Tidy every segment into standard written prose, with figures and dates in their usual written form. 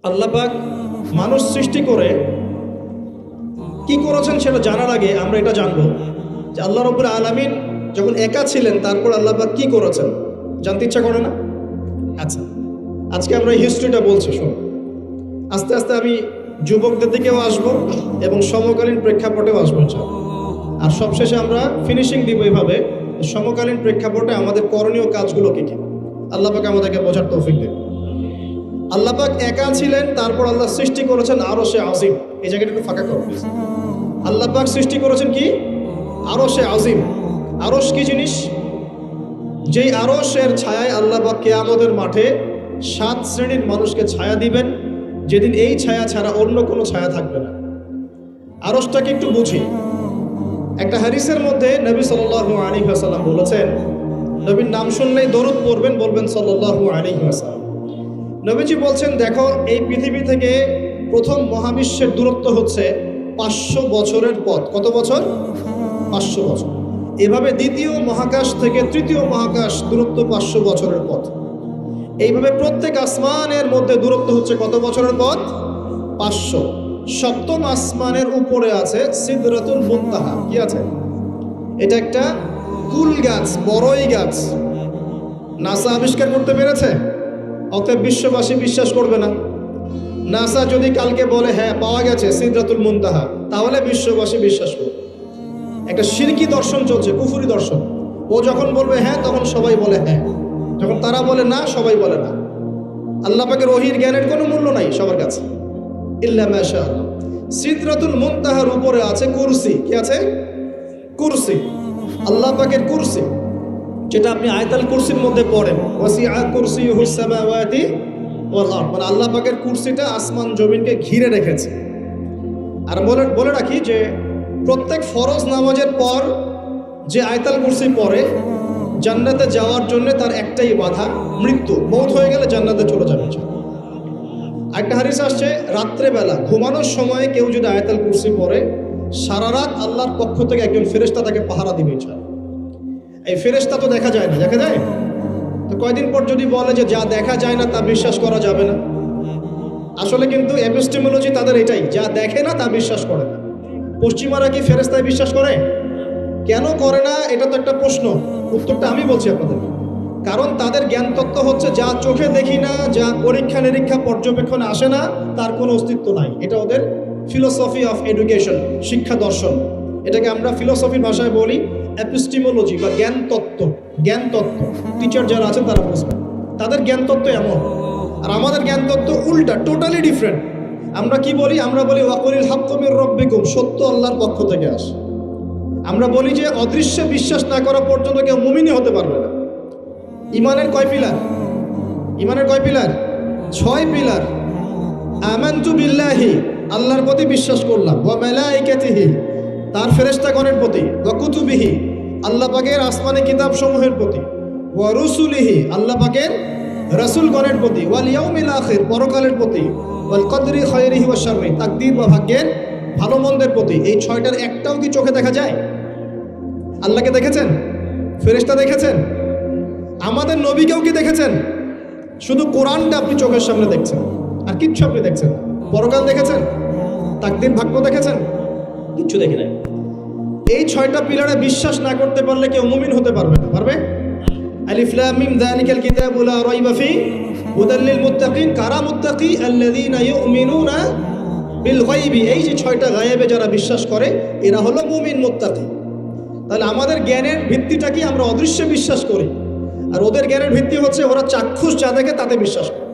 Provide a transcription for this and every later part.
আল্লাহ পাক মানুষ সৃষ্টি করে কি করেছেন সেটা জানার আগে আমরা এটা জানবো যে আল্লাহ রাব্বুল আলামিন যখন একা ছিলেন তারপর আল্লাহ পাক কি করেছেন জানতে ইচ্ছা করে না? আচ্ছা, আজকে আমরা এই হিস্ট্রিটা বলছি, শোন। আস্তে আস্তে আমি যুবকদের দিকেও আসবো এবং সমকালীন প্রেক্ষাপটেও আসবো ইনশাআল্লাহ। আর সবশেষে আমরা ফিনিশিং দিব এভাবে, সমকালীন প্রেক্ষাপটে আমাদের করণীয় কাজগুলো কি কি। আল্লাহ পাক আমাদেরকে বোঝার তৌফিক দেন। আল্লাহ পাক একা ছিলেন, তারপর আল্লাহ সৃষ্টি করেছেন আরশে আজিম। এই জায়গাটা একটু ফাঁকা করো প্লিজ। আল্লাহ পাক সৃষ্টি করেছেন কি? আরশে আজিম। আরশ কি জিনিস? যেই আরশের ছায়ায় আল্লাহ পাক কিয়ামতের মাঠে 7 শ্রেণীর মানুষকে ছায়া দিবেন, যেদিন এই ছায়া ছাড়া অন্য কোনো ছায়া থাকবে না। আরশটাকে একটু বুঝি। একটা হাদিসের মধ্যে নবী সাল্লাল্লাহু আলাইহি ওয়াসাল্লাম বলেছেন, নবীর নাম শুনলেই দরুদ পড়বেন, বলবেন সাল্লাল্লাহু আলাইহি ওয়াসাল্লাম। নবীজি বলছেন, দেখো এই পৃথিবী থেকে প্রথম মহাবিশ্বের দূরত্ব হচ্ছে 500 বছরের পথ। কত বছর? 500 বছর। এভাবে দ্বিতীয় মহাকাশ থেকে তৃতীয় মহাকাশ দূরত্ব 500 বছরের পথ। এইভাবে প্রত্যেক আসমানের মধ্যে দূরত্ব হচ্ছে কত বছরের পথ? 500। সপ্তম আসমানের উপরে আছে সিদরাতুল মুনতাহা। কি আছে? এটা একটা কুল গাছ, বড়ই গাছ। নাসা আবিষ্কার করতে পেরেছে, অতএব বিশ্ববাসী বিশ্বাস করবে না। নাসা যদি কালকে বলে হ্যাঁ পাওয়া গেছে সিদরাতুল মুনতাহা, তাহলে বিশ্ববাসী বিশ্বাস করবে। একটা শিরকি দর্শন চলছে, কুফরি দর্শন। ও যখন বলবে হ্যাঁ, তখন সবাই বলে হ্যাঁ, যখন তারা বলে না, সবাই বলে না। আল্লাহ পাকের ওহীর জ্ঞানের কোনো মূল্য নাই সবার কাছে, ইল্লা মাশাআল্লাহ। সিদরাতুল মুনতাহার উপরে আছে কুরসি। কি আছে? কুরসি। আল্লাহ পাকের কুরসি, যেটা আপনি আয়াতুল কুরসির মধ্যে পড়েন, ওয়াসিআ কুরসিয়ুহুস সামাওয়াতি ওয়াল আরদ। মানে আল্লাহ পাকের কুরসিটা আসমান জমিনকে ঘিরে রেখেছে। আর বলে রাখি যে প্রত্যেক ফরজ নামাজের পর যে আয়াতুল কুরসি পড়ে, জান্নাতে যাওয়ার জন্য তার একটাই বাধা, মৃত্যু। মওত হয়ে গেলে জান্নাতে চলে যাবে। একটা হাদিস আসছে, রাত্রেবেলা ঘুমানোর সময় কেউ যদি আয়াতুল কুরসি পড়ে, সারা রাত আল্লাহর পক্ষ থেকে একজন ফেরেশতা তাকে পাহারা দিবে ইনশাআল্লাহ। এই ফেরেশতা তো দেখা যায় না, দেখা যায়? তো কয়দিন পর যদি বলে যে যা দেখা যায় না তা বিশ্বাস করা যাবে না, আসলে কিন্তু এপিস্টেমোলজি তাদের এটাই, যা দেখে না তা বিশ্বাস করে না। পশ্চিমারা কি ফেরেশতায় বিশ্বাস করে? কেন করে না? এটা তো একটা প্রশ্ন, উত্তরটা আমি বলছি আপনাদের। কারণ তাদের জ্ঞান তত্ত্ব হচ্ছে যা চোখে দেখি না, যা পরীক্ষা নিরীক্ষা পর্যবেক্ষণে আসে না, তার কোনো অস্তিত্ব নাই। এটা ওদের ফিলোসফি অফ এডুকেশন, শিক্ষা দর্শন। এটাকে আমরা ফিলোসফির ভাষায় বলি এপিস্টেমোলজি বা জ্ঞান তত্ত্ব। জ্ঞান তত্ত্ব টিচার যারা আছেন তারা বুঝবেন, তাদের জ্ঞান তত্ত্ব এমন। আর আমাদের জ্ঞান তত্ত্ব উল্টা, টোটালি ডিফারেন্ট। আমরা কি বলি? আমরা বলি ওয়াকুলিল হাক্কু মির রাব্বিকুম, সত্য আল্লাহর পক্ষ থেকে আসে। আমরা বলি যে অদৃশ্যে বিশ্বাস না করা পর্যন্ত কেউ মুমিনই হতে পারবে না। ইমানের কয় পিলার? ইমানের কয় পিলার? 6 পিলার। আমানতু বিল্লাহি, আল্লাহর প্রতি বিশ্বাস করলাম, ওয়া মালাইকাতিহি, তার ফেরেশতাগণের প্রতি, ওয়া কুতুবিহি, আল্লাহ পাকের আসমানি কিতাব সমূহের প্রতি, ওয়া রুসুলিহি, আল্লাহ পাকের রাসূলগণের প্রতি, ওয়াল ইয়াউমিল আখির, পরকালের প্রতি, ওয়াল কদরি খায়রিহি ওয়া শাররি, তাকদীর বা ভাগ্যের ভালো মন্দের প্রতি। এই 6টার একটাও কি চোখে দেখা যায়? আল্লাহকে দেখেছেন? ফেরেশতা দেখেছেন? আমাদের নবীকেও কি দেখেছেন? শুধু কোরআনটা আপনি চোখের সামনে দেখছেন, আর কিচ্ছু আপনি দেখছেন। পরকাল দেখেছেন? তাকদীর ভাগ্য দেখেছেন? কিচ্ছু দেখি নাই। এই 6টা পিলারে বিশ্বাস না করতে পারলে কেউ মুমিন হতে পারবে না। পারবে? আলিফ লাম মিম যালিকাল কিতাবু লা রাইবা ফি হুদাল লিল মুত্তাকিন। কারা মুত্তাকি? আল্লাযীনা ইউমিনুনা বিল গায়বি। এই যে 6টা গায়েবে যারা বিশ্বাস করে, এরা হলো মুমিন, মুত্তাকি। তাহলে আমাদের জ্ঞানের ভিত্তিটা কি? আমরা অদৃশ্যে বিশ্বাস করি। আর ওদের জ্ঞানের ভিত্তি হচ্ছে ওরা চাক্ষুষ যা দেখে তাতে বিশ্বাস করে।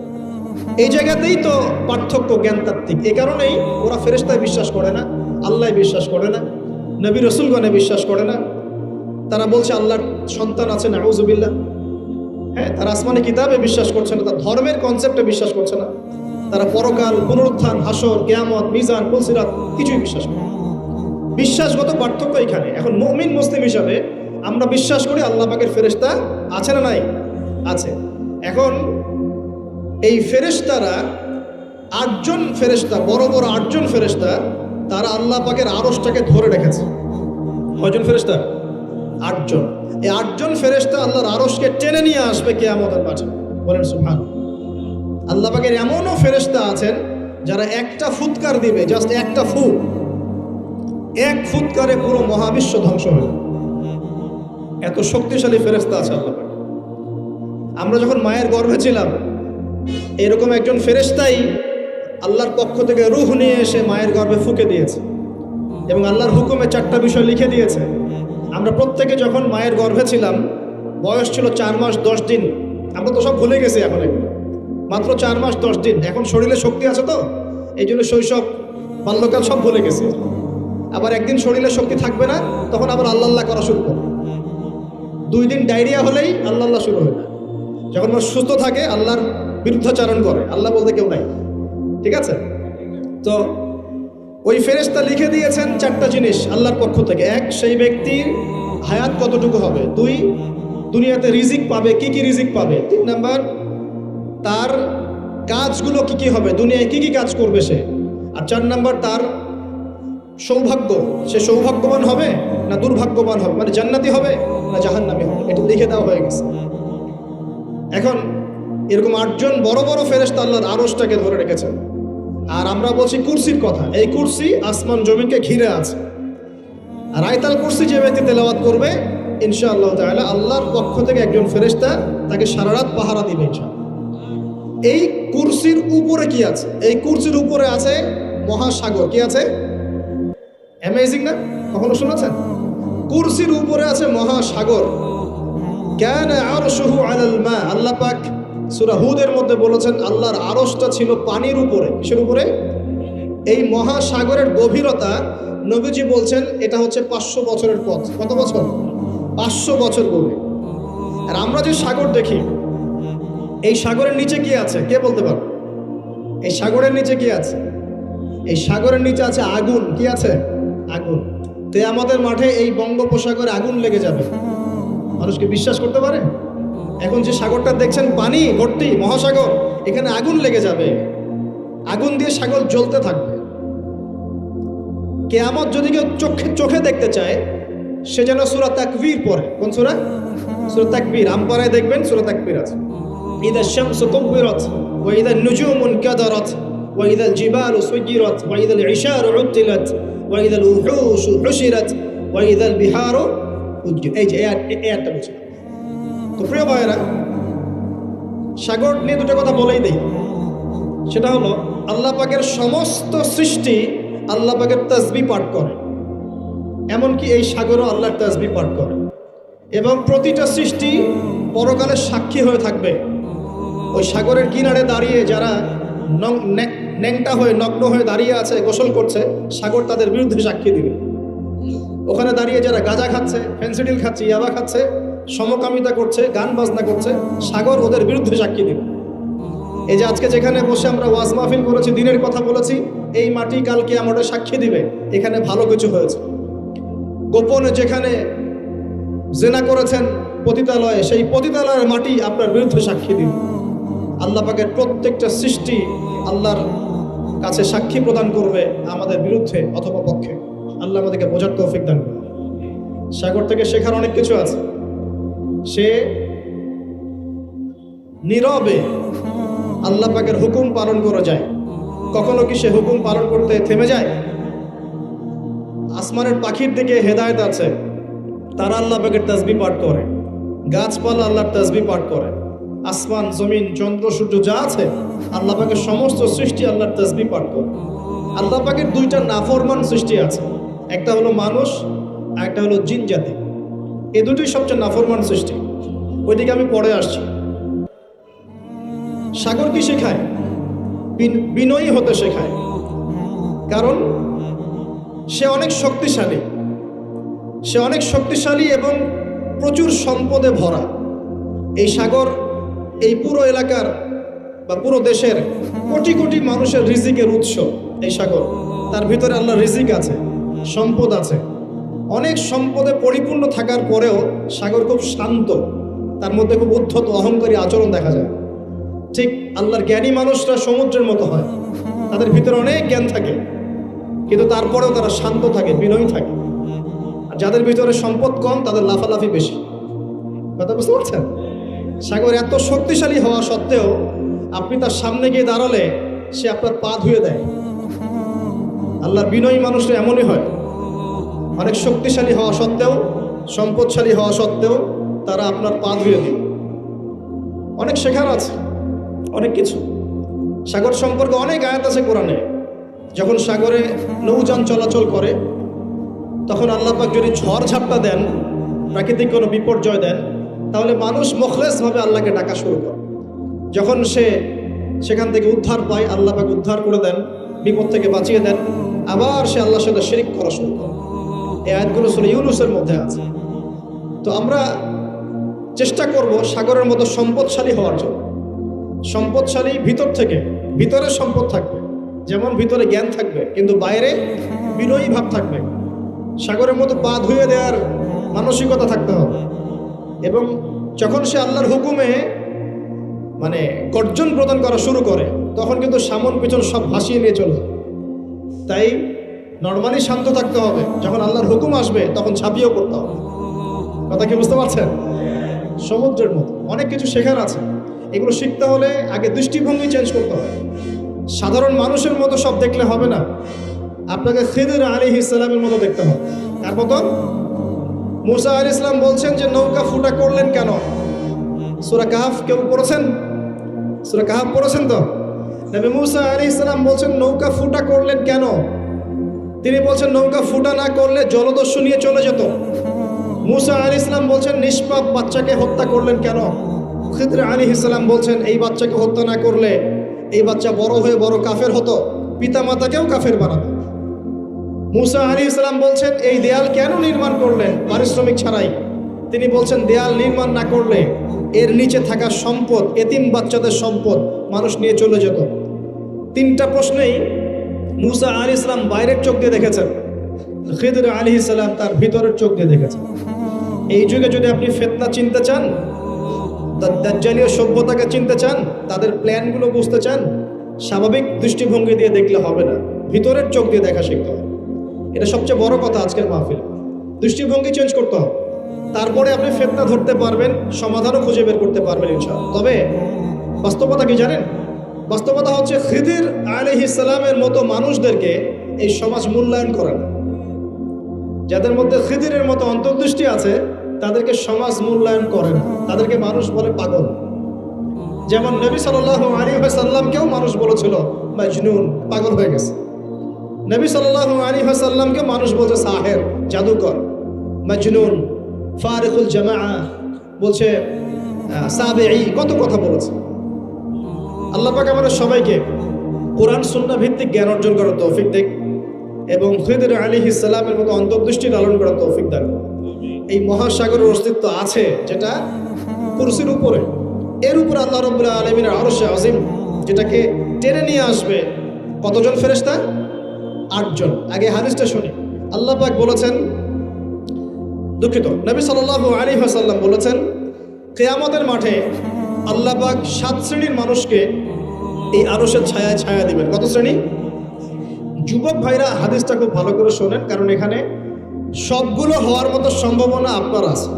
এই জায়গাতেই তো পার্থক্য জ্ঞানতাত্ত্বিক। এই কারণেই ওরা ফেরেশতায় বিশ্বাস করে না, আল্লাহয় বিশ্বাস করে না, নবী রাসূলগণে বিশ্বাস করে না। তারা বলছে আল্লাহর সন্তান আছে, নাউযুবিল্লাহ। হ্যাঁ, তারা আসমানি কিতাবে বিশ্বাস করছে না, তার ধর্মের কনসেপ্টে বিশ্বাস করছে না। তারা পরকাল, পুনরুত্থান, হাসর, কিয়ামত, মিজান, পুলসিরাত কিছুই বিশ্বাস করে না। বিশ্বাসগত পার্থক্য এখানে। এখন মুমিন মুসলিম হিসাবে আমরা বিশ্বাস করি আল্লাহ পাকের ফেরেশতা আছে না নাই? আছে। এখন এই ফেরেশতারা 8জন ফেরেশতা, বড় বড় 8জন ফেরেশতা, তারা আল্লাহ পাকের আরশটাকে ধরে রেখেছে। কয়জন ফেরেশতা? 8জন। এই 8জন ফেরেশতা আল্লাহর আরশকে টেনে নিয়ে আসবে কিয়ামতের মাঠে। বলেন সুবহানাল্লাহ। আল্লাহ পাকের এমনও ফেরেশতা আছেন যারা একটা ফুৎকার দিবে, জাস্ট একটা ফু, এক ফুৎকারে পুরো মহাবিশ্ব ধ্বংস হয়ে যাবে। এত শক্তিশালী ফেরেশতা আছে আল্লাহ পাক। আমরা যখন মায়ের গর্ভে ছিলাম, এরকম একজন ফেরেশতাই আল্লাহর পক্ষ থেকে রূহ নিয়ে এসে মায়ের গর্ভে ফুঁকে দিয়েছে এবং আল্লাহর হুকুমে 4টা বিষয় লিখে দিয়েছে। আমরা প্রত্যেকে যখন মায়ের গর্ভে ছিলাম, বয়স ছিল 4 মাস 10 দিন। আমরা তো সব ভুলে গেছি এখন, এগুলো মাত্র 4 মাস 10 দিন। এখন শরীরে শক্তি আছে তো, এই জন্য শৈশব বাল্যকাল সব ভুলে গেছি। আবার একদিন শরীরে শক্তি থাকবে না, তখন আবার আল্লাহ আল্লাহ করা শুরু করবে। 2 দিন ডায়রিয়া হলেই আল্লাহ আল্লাহ শুরু হয়ে যায়। যখন মানুষ সুস্থ থাকে আল্লাহর বিরুদ্ধাচারণ করে, আল্লাহ বলতে কেউ নাই। ঠিক আছে? তো ওই ফেরেশতা লিখে দিয়েছেন 4টা জিনিস আল্লাহর পক্ষ থেকে। 1, সেই ব্যক্তির হায়াত কতটুকু হবে। 2, দুনিয়াতে রিজিক পাবে, কি কি রিজিক পাবে। 3 নাম্বার, তার কাজগুলো কি কি হবে, দুনিয়ায় কি কি কাজ করবে সে। আর 4 নাম্বার, তার সৌভাগ্য, সে সৌভাগ্যবান হবে না দুর্ভাগ্যবান হবে, মানে জান্নাতি হবে না জাহান্নামী হবে। এটা লিখে দেওয়া হয়ে গেছে। এখন এরকম 8 জন বড় বড় ফেরেশতা আল্লাহর আরশটাকে ধরে রেখেছেন। আর আমরা বলছি কুরসির কথা। এই কুরসি আসমান জমিনকে ঘিরে আছে। আর আয়াতুল কুরসি যে ব্যক্তি তেলাওয়াত করবে, ইনশাআল্লাহ তাআলা আল্লাহর পক্ষ থেকে একজন ফেরেশতা তাকে সারা রাত পাহারা দিবে ইনশাআল্লাহ। এই কুরসির উপরে কি আছে? এই কুরসির উপরে আছে মহাসাগর। কি আছে? অ্যামেজিং না? কখনো শুনেছেন? কুরসির উপরে আছে মহাসাগর। কানা আরশুহু আলাল মা। আল্লাহ পাক সূরা হুদের মধ্যে বলেছেন আল্লাহর আরশটা ছিল পানির উপরে। কিসের উপরে? এই মহাসাগরের গভীরতা নবীজি বলছেন এটা হচ্ছে 500 বছরের পথ। কত বছর? 500 বছর গভীর। আর আমরা যে সাগর দেখি, এই সাগরের নিচে কি আছে কে বলতে পারবে? এই সাগরের নিচে কি আছে? এই সাগরের নিচে আছে আগুন। কি আছে? আগুন। তো আমাদের মাঠে এই বঙ্গোপসাগরে আগুন লেগে যাবে, মানুষকে বিশ্বাস করতে পারে? এখন যে সাগরটা দেখছেন পানি ভর্তি মহাসাগর, এখানে আগুন লেগে যাবে। আগুন দিয়ে সাগর জ্বলতে থাকবে। কিয়ামত যদি কেউ চোখে দেখতে চায়, সে যেন সূরা তাকবীর পড়ে। কোন সূরা? সূরা তাকবীর। আমপারায় দেখবেন সূরা তাকবীর আছে। ইদা শামসু কুবিরাত ওয়া ইদা নুজুমু কাদারাত ওয়া ইদা জিবালু সুজিরাত ওয়া ইদা ইশারু উতিলাত ওয়া ইদা উহুশু হুশিরাত ওয়া ইদা বিহারু উজ্জিরাত। এই যে একটা বলছি। তো প্রিয় ভাইরা, সাগর নিয়ে দুটো কথা বলেই দেই। সেটা হলো আল্লাহ পাকের সমস্ত সৃষ্টি আল্লাহ পাকের তাসবিহ পাঠ করে। এমনকি এই সাগরও আল্লাহর তাসবিহ পাঠ করে। এবং প্রতিটা সৃষ্টি পরকালে সাক্ষী হয়ে থাকবে। ওই সাগরের কিনারে দাঁড়িয়ে যারা ন্যাংটা হয়ে নগ্ন হয়ে দাঁড়িয়ে আছে, গোসল করছে, সাগর তাদের বিরুদ্ধে সাক্ষী দিবে। ওখানে দাঁড়িয়ে যারা গাঁজা খাচ্ছে, ফেন্সিডিল খাচ্ছে, ইয়াবা খাচ্ছে, সমকামিতা করছে, গান বাজনা করছে, সাগর ওদের বিরুদ্ধে সাক্ষী দিবে। এই যে আজকে যেখানে বসে আমরা ওয়াজ মাহফিল করেছি, দিনের কথা বলেছি, এই মাটি কালকে আমাদের সাক্ষী দিবে এখানে ভালো কিছু হয়েছে। গোপনে যেখানে জেনা করেছেন পতিতালয়ে, সেই পতিতালয়ের মাটি আপনার বিরুদ্ধে সাক্ষী দিবে। আল্লাহ পাকের প্রত্যেকটা সৃষ্টি আল্লাহর কাছে সাক্ষী প্রদান করবে আমাদের বিরুদ্ধে অথবা পক্ষে। আল্লাহ আমাদেরকে বোঝার তৌফিক দান করবে। সাগর থেকে শেখার অনেক কিছু আছে। সে নীরবে আল্লাহ পাকের হুকুম পালন করে যায়। কখনো কি সে হুকুম পালন করতে থেমে যায়? আসমানের পাখির দিকে হেদায়েত আছে, তারা আল্লাহ পাকের তাসবিহ পাঠ করে। গাছপালা আল্লাহর তাসবিহ পাঠ করে। আসমান জমিন চন্দ্র সূর্য যা আছে আল্লাহ পাকের সমস্ত সৃষ্টি আল্লাহর তাসবিহ পাঠ করে। আল্লাহ পাকের 2টা নাফরমান সৃষ্টি আছে, একটা হলো মানুষ আর একটা হলো জিন জাতি। এই দুটোই সবচেয়ে নাফরমান সৃষ্টি। ওইদিকে আমি পরে আসছি। সাগর কি শেখায়? বিনয়ী হতে শেখায়। কারণ সে অনেক শক্তিশালী, সে অনেক শক্তিশালী এবং প্রচুর সম্পদে ভরা। এই সাগর এই পুরো এলাকার বা পুরো দেশের কোটি কোটি মানুষের রিজিকের উৎস। এই সাগর, তার ভিতরে আল্লাহর রিজিক আছে, সম্পদ আছে। অনেক সম্পদে পরিপূর্ণ থাকার পরেও সাগর খুব শান্ত, তার মধ্যে খুব উদ্ধত অহংকারী আচরণ দেখা যায়। ঠিক আল্লাহর জ্ঞানী মানুষরা সমুদ্রের মতো হয়, তাদের ভিতরে অনেক জ্ঞান থাকে, কিন্তু তারপরেও তারা শান্ত থাকে, বিনয়ী থাকে। আর যাদের ভিতরে সম্পদ কম তাদের লাফালাফি বেশি। কথা বুঝতে পারছেন? সাগর এত শক্তিশালী হওয়া সত্ত্বেও আপনি তার সামনে গিয়ে দাঁড়ালে সে আপনার পা ধুয়ে দেয়। আল্লাহর বিনয়ী মানুষরা এমনই হয়, অনেক শক্তিশালী হওয়া সত্ত্বেও, সম্পদশালী হওয়া সত্ত্বেও তারা আপনার পা ধুয়ে দিবে। অনেক শেখার আছে, অনেক কিছু। সাগর সম্পর্কে অনেক আয়াত আছে কোরআনে। যখন সাগরে নৌযান চলাচল করে তখন আল্লাহ পাক যদি ঝড় ঝাপটা দেন, প্রাকৃতিক কোনো বিপর্যয় দেন, তাহলে মানুষ মুখলেসভাবে আল্লাহকে ডাকা শুরু করে। যখন সে সেখান থেকে উদ্ধার পায়, আল্লাহ পাক উদ্ধার করে দেন, বিপদ থেকে বাঁচিয়ে দেন, আবার সে আল্লাহর সাথে শিরিক করা শুরু করে। এই আয়াতগুলো সূরা ইউনূসের মধ্যে আছে। তো আমরা চেষ্টা করব সাগরের মতো সম্পদশালী হওয়ার জন্য। সম্পদশালী ভিতর থেকে, ভিতরে সম্পদ থাকবে, যেমন ভিতরে জ্ঞান থাকবে কিন্তু বাইরে বিনয়ী ভাব থাকবে। সাগরের মতো পা ধুয়ে দেওয়ার মানসিকতা থাকতে হবে। এবং যখন সে আল্লাহর হুকুমে মানে গর্জন প্রদান করা শুরু করে তখন কিন্তু সামন পিছন সব ভাসিয়ে নিয়ে চলে যাবে। তাই নর্মালি শান্ত থাকতে হবে, যখন আল্লাহর হুকুম আসবে তখন ঝাঁপিয়েও পড়তে হবে। কথা কি বুঝতে পারছেন? সমুদ্রের মতো অনেক কিছু শেখার আছে। এগুলো শিখতে হলে আগে দৃষ্টিভঙ্গি চেঞ্জ করতে হবে। সাধারণ মানুষের মতো সব দেখলে হবে না, আপনাকে খিদর আলাইহিস সালামের মতো দেখতে হবে। তার মতো মুসা আলাইহিস সালাম বলছেন যে নৌকা ফুটা করলেন কেন? সূরা কাহফ কেউ পড়েছেন? সূরা কাহফ পড়েছেন তো? নবী মুসা আলাইহিস সালাম বলছেন নৌকা ফুটা করলেন কেন? তিনি বলছেন নৌকা ফুটা না করলে জলদস্যু নিয়ে চলে যেত। মুসা আলাইহিস সালাম বলছেন নিষ্পাপ বাচ্চাকে হত্যা করলেন কেন? খিদর আলাইহিস সালাম বলছেন এই বাচ্চাকে হত্যা না করলে এই বাচ্চা বড় হয়ে বড় কাফের হতো, পিতা মাতাকেও কাফের বানাতো। মুসা আলাইহিস সালাম বলছেন এই দেয়াল কেন নির্মাণ করলেন পারিশ্রমিক ছাড়াই? তিনি বলছেন দেয়াল নির্মাণ না করলে এর নিচে থাকা সম্পদ, এতিম বাচ্চাদের সম্পদ মানুষ নিয়ে চলে যেত। তিনটা প্রশ্নেই মুসা আলাইহিস সালাম বাইরের চোখ দিয়ে দেখেছেন, খিদর আলাইহিস সালাম তার ভিতরের চোখ দিয়ে দেখেছেন। এই যুগে যদি আপনি ফিতনা চিনতে চান, দাজ্জালীয় সভ্যতাকে চিনতে চান, তাদের প্ল্যানগুলো বুঝতে চান, স্বাভাবিক দৃষ্টিভঙ্গি দিয়ে দেখলে হবে না, ভিতরের চোখ দিয়ে দেখা শিখতে হবে। এটা সবচেয়ে বড় কথা আজকের মাহফিলে। দৃষ্টিভঙ্গি চেঞ্জ করতে হবে, তারপরে আপনি ফিতনা ধরতে পারবেন, সমাধানও খুঁজে বের করতে পারবেন ইনশাআল্লাহ। তবে বাস্তবতা কি জানেন? বাস্তবতা হচ্ছে খিদর আলাইহিস সালামের মতো মানুষদেরকে এই সমাজ মূল্যায়ন করে না। যাদের মধ্যে খিদরের মতো অন্তর্দৃষ্টি আছে তাদেরকে সমাজ মূল্যায়ন করে না, তাদেরকে মানুষ বলে পাগল। যেমন নবী সাল্লাল্লাহু আলাইহি ওয়াসাল্লামকেও মানুষ বলেছিল মাজনুন, পাগল হয়ে গেছে। নবী সাল্লাল্লাহু আলাইহি ওয়াসাল্লামকে মানুষ বলছে সাহের, জাদুকর, মাজনুন, ফারিকুল জামাআ, বলছে সাবিঈ, কত কথা বলেছে। আল্লাহ পাক আমাদের সবাইকে কোরআন সুন্নাহ ভিত্তিক জ্ঞান অর্জন করার তৌফিক দেন এবং খিদর আলাইহিস সালামের মতো অন্তর্দৃষ্টি লালন করার তৌফিক দান। এই মহাসাগরের অস্তিত্ব আছে যেটা কুরসির উপরে, এর উপরে আল্লাহ রাব্বুল আলামিনের আরশে আজিম, যেটাকে টেনে নিয়ে আসবে কতজন ফেরেশতা? 8 জন। আগে হাদিসটা শুনি। আল্লাহ পাক বলেছেন, দুঃখিত, নবী সাল্লাল্লাহু আলাইহি ওয়াসাল্লাম বলেছেন কিয়ামতের মাঠে আল্লাহ পাক 7 শ্রেণীর মানুষকে এই আরশের ছায়ায় ছায়া দিবেন। কত শ্রেণী? যুবক ভাইরা হাদিসটা খুব ভালো করে শোনেন, কারণ এখানে সবগুলো হওয়ার মতো সম্ভাবনা আপনার আছে।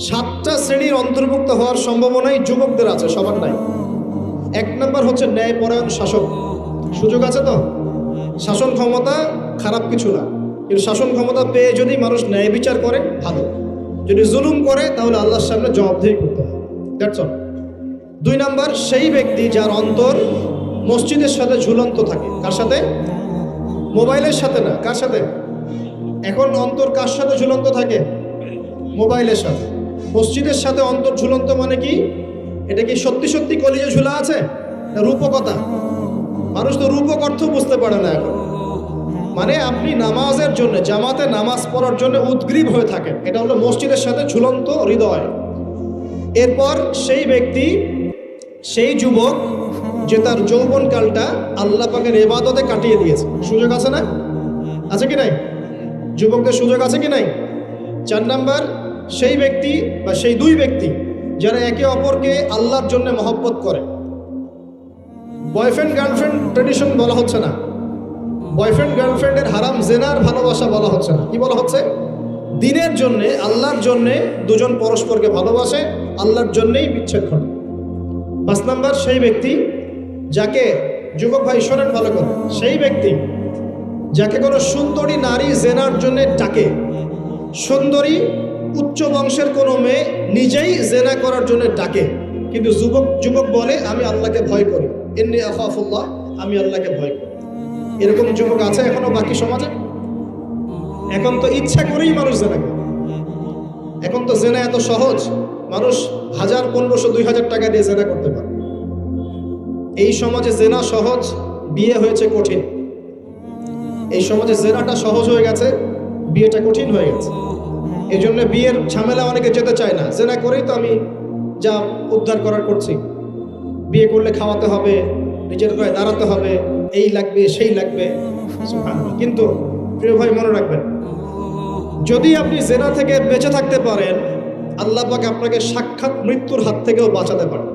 7টা শ্রেণীর অন্তর্ভুক্ত হওয়ার সম্ভাবনাই যুবকদের আছে, সবার নাই। 1 নম্বর হচ্ছে ন্যায়পরায়ণ শাসক। সুযোগ আছে তো? শাসন ক্ষমতা খারাপ কিছু না, কিন্তু শাসন ক্ষমতা পেয়ে যদি মানুষ ন্যায় বিচার করে ভালো, যদি জুলুম করে তাহলে আল্লাহর সামনে জবাবদিহি করতে হবে। That's all. 2 নম্বর সেই ব্যক্তি যার অন্তর মসজিদের সাথে ঝুলন্ত থাকে। কার সাথে? মোবাইলের সাথে না। কার সাথে? এখন অন্তর কার সাথে ঝুলন্ত থাকে? মোবাইলের সাথে। মসজিদের সাথে অন্তর ঝুলন্ত মানে কি? এটা কি সত্যি সত্যি কলিজে ঝুলা আছে না রূপকতা? মানুষ তো রূপক অর্থ বুঝতে পারে না এখন। মানে আপনি নামাজের জন্য, জামাতে নামাজ পড়ার জন্য উদ্গ্রীব হয়ে থাকেন, এটা হলো মসজিদের সাথে ঝুলন্ত হৃদয়। এরপর সেই ব্যক্তি, সেই যুবক যে তার যৌবনকালটা আল্লাহ পাকের ইবাদতে কাটিয়ে দিয়েছে। সুযোগ আছে না? আছে কি নাই? যুবকদের সুযোগ আছে কি নাই? 4 নাম্বার সেই ব্যক্তি বা সেই 2 ব্যক্তি যারা একে অপরকে আল্লাহর জন্য মহব্বত করে। বয়ফ্রেন্ড গার্লফ্রেন্ড ট্রেডিশন বলা হচ্ছে না, বয়ফ্রেন্ড গার্লফ্রেন্ডের হারাম জেনার ভালোবাসা বলা হচ্ছে না। কি বলা হচ্ছে? দিনের জন্যে, আল্লাহর জন্যে দুজন পরস্পরকে ভালোবাসে, আল্লাহর জন্যেই বিচ্ছেদ ঘটে। 5 নাম্বার, সেই ব্যক্তি যাকে, যুবক ভাই শোনেন ভালো করে, সেই ব্যক্তি যাকে কোনো সুন্দরী নারী জেনার জন্য ডাকে। সুন্দরী উচ্চ বংশের কোনো মেয়ে নিজেই জেনা করার জন্য ডাকে, কিন্তু যুবক বলে আমি আল্লাহকে ভয় করি, ইন্নী আখাফুল্লাহ, আমি আল্লাহকে ভয় করি। এরকম যুবক আছে এখনো বাকি সমাজে? এখন তো ইচ্ছা করেই মানুষ জেনা করে। এখন তো জেনা এত সহজ, মানুষ 1000, 1500, 2000 টাকা দিয়ে জেনা করতে পারে। এই সমাজে জেনা সহজ, বিয়ে হয়েছে কঠিন। এই সমাজে জেনাটা সহজ হয়ে গেছে, বিয়েটা কঠিন হয়ে গেছে। এই জন্য বিয়ের ঝামেলা অনেকে যেতে চায় না। জেনা করেই তো আমি যা উদ্ধার করার করছি। বিয়ে করলে খাওয়াতে হবে, নিজের গায়ে দাঁড়াতে হবে, এই লাগবে সেই লাগবে। কিন্তু প্রিয় ভাই মনে রাখবেন, যদি আপনি জেনা থেকে বেঁচে থাকতে পারেন, আল্লাহ পাক আপনাকে সাক্ষাৎ মৃত্যুর হাত থেকেও বাঁচাতে পারেন।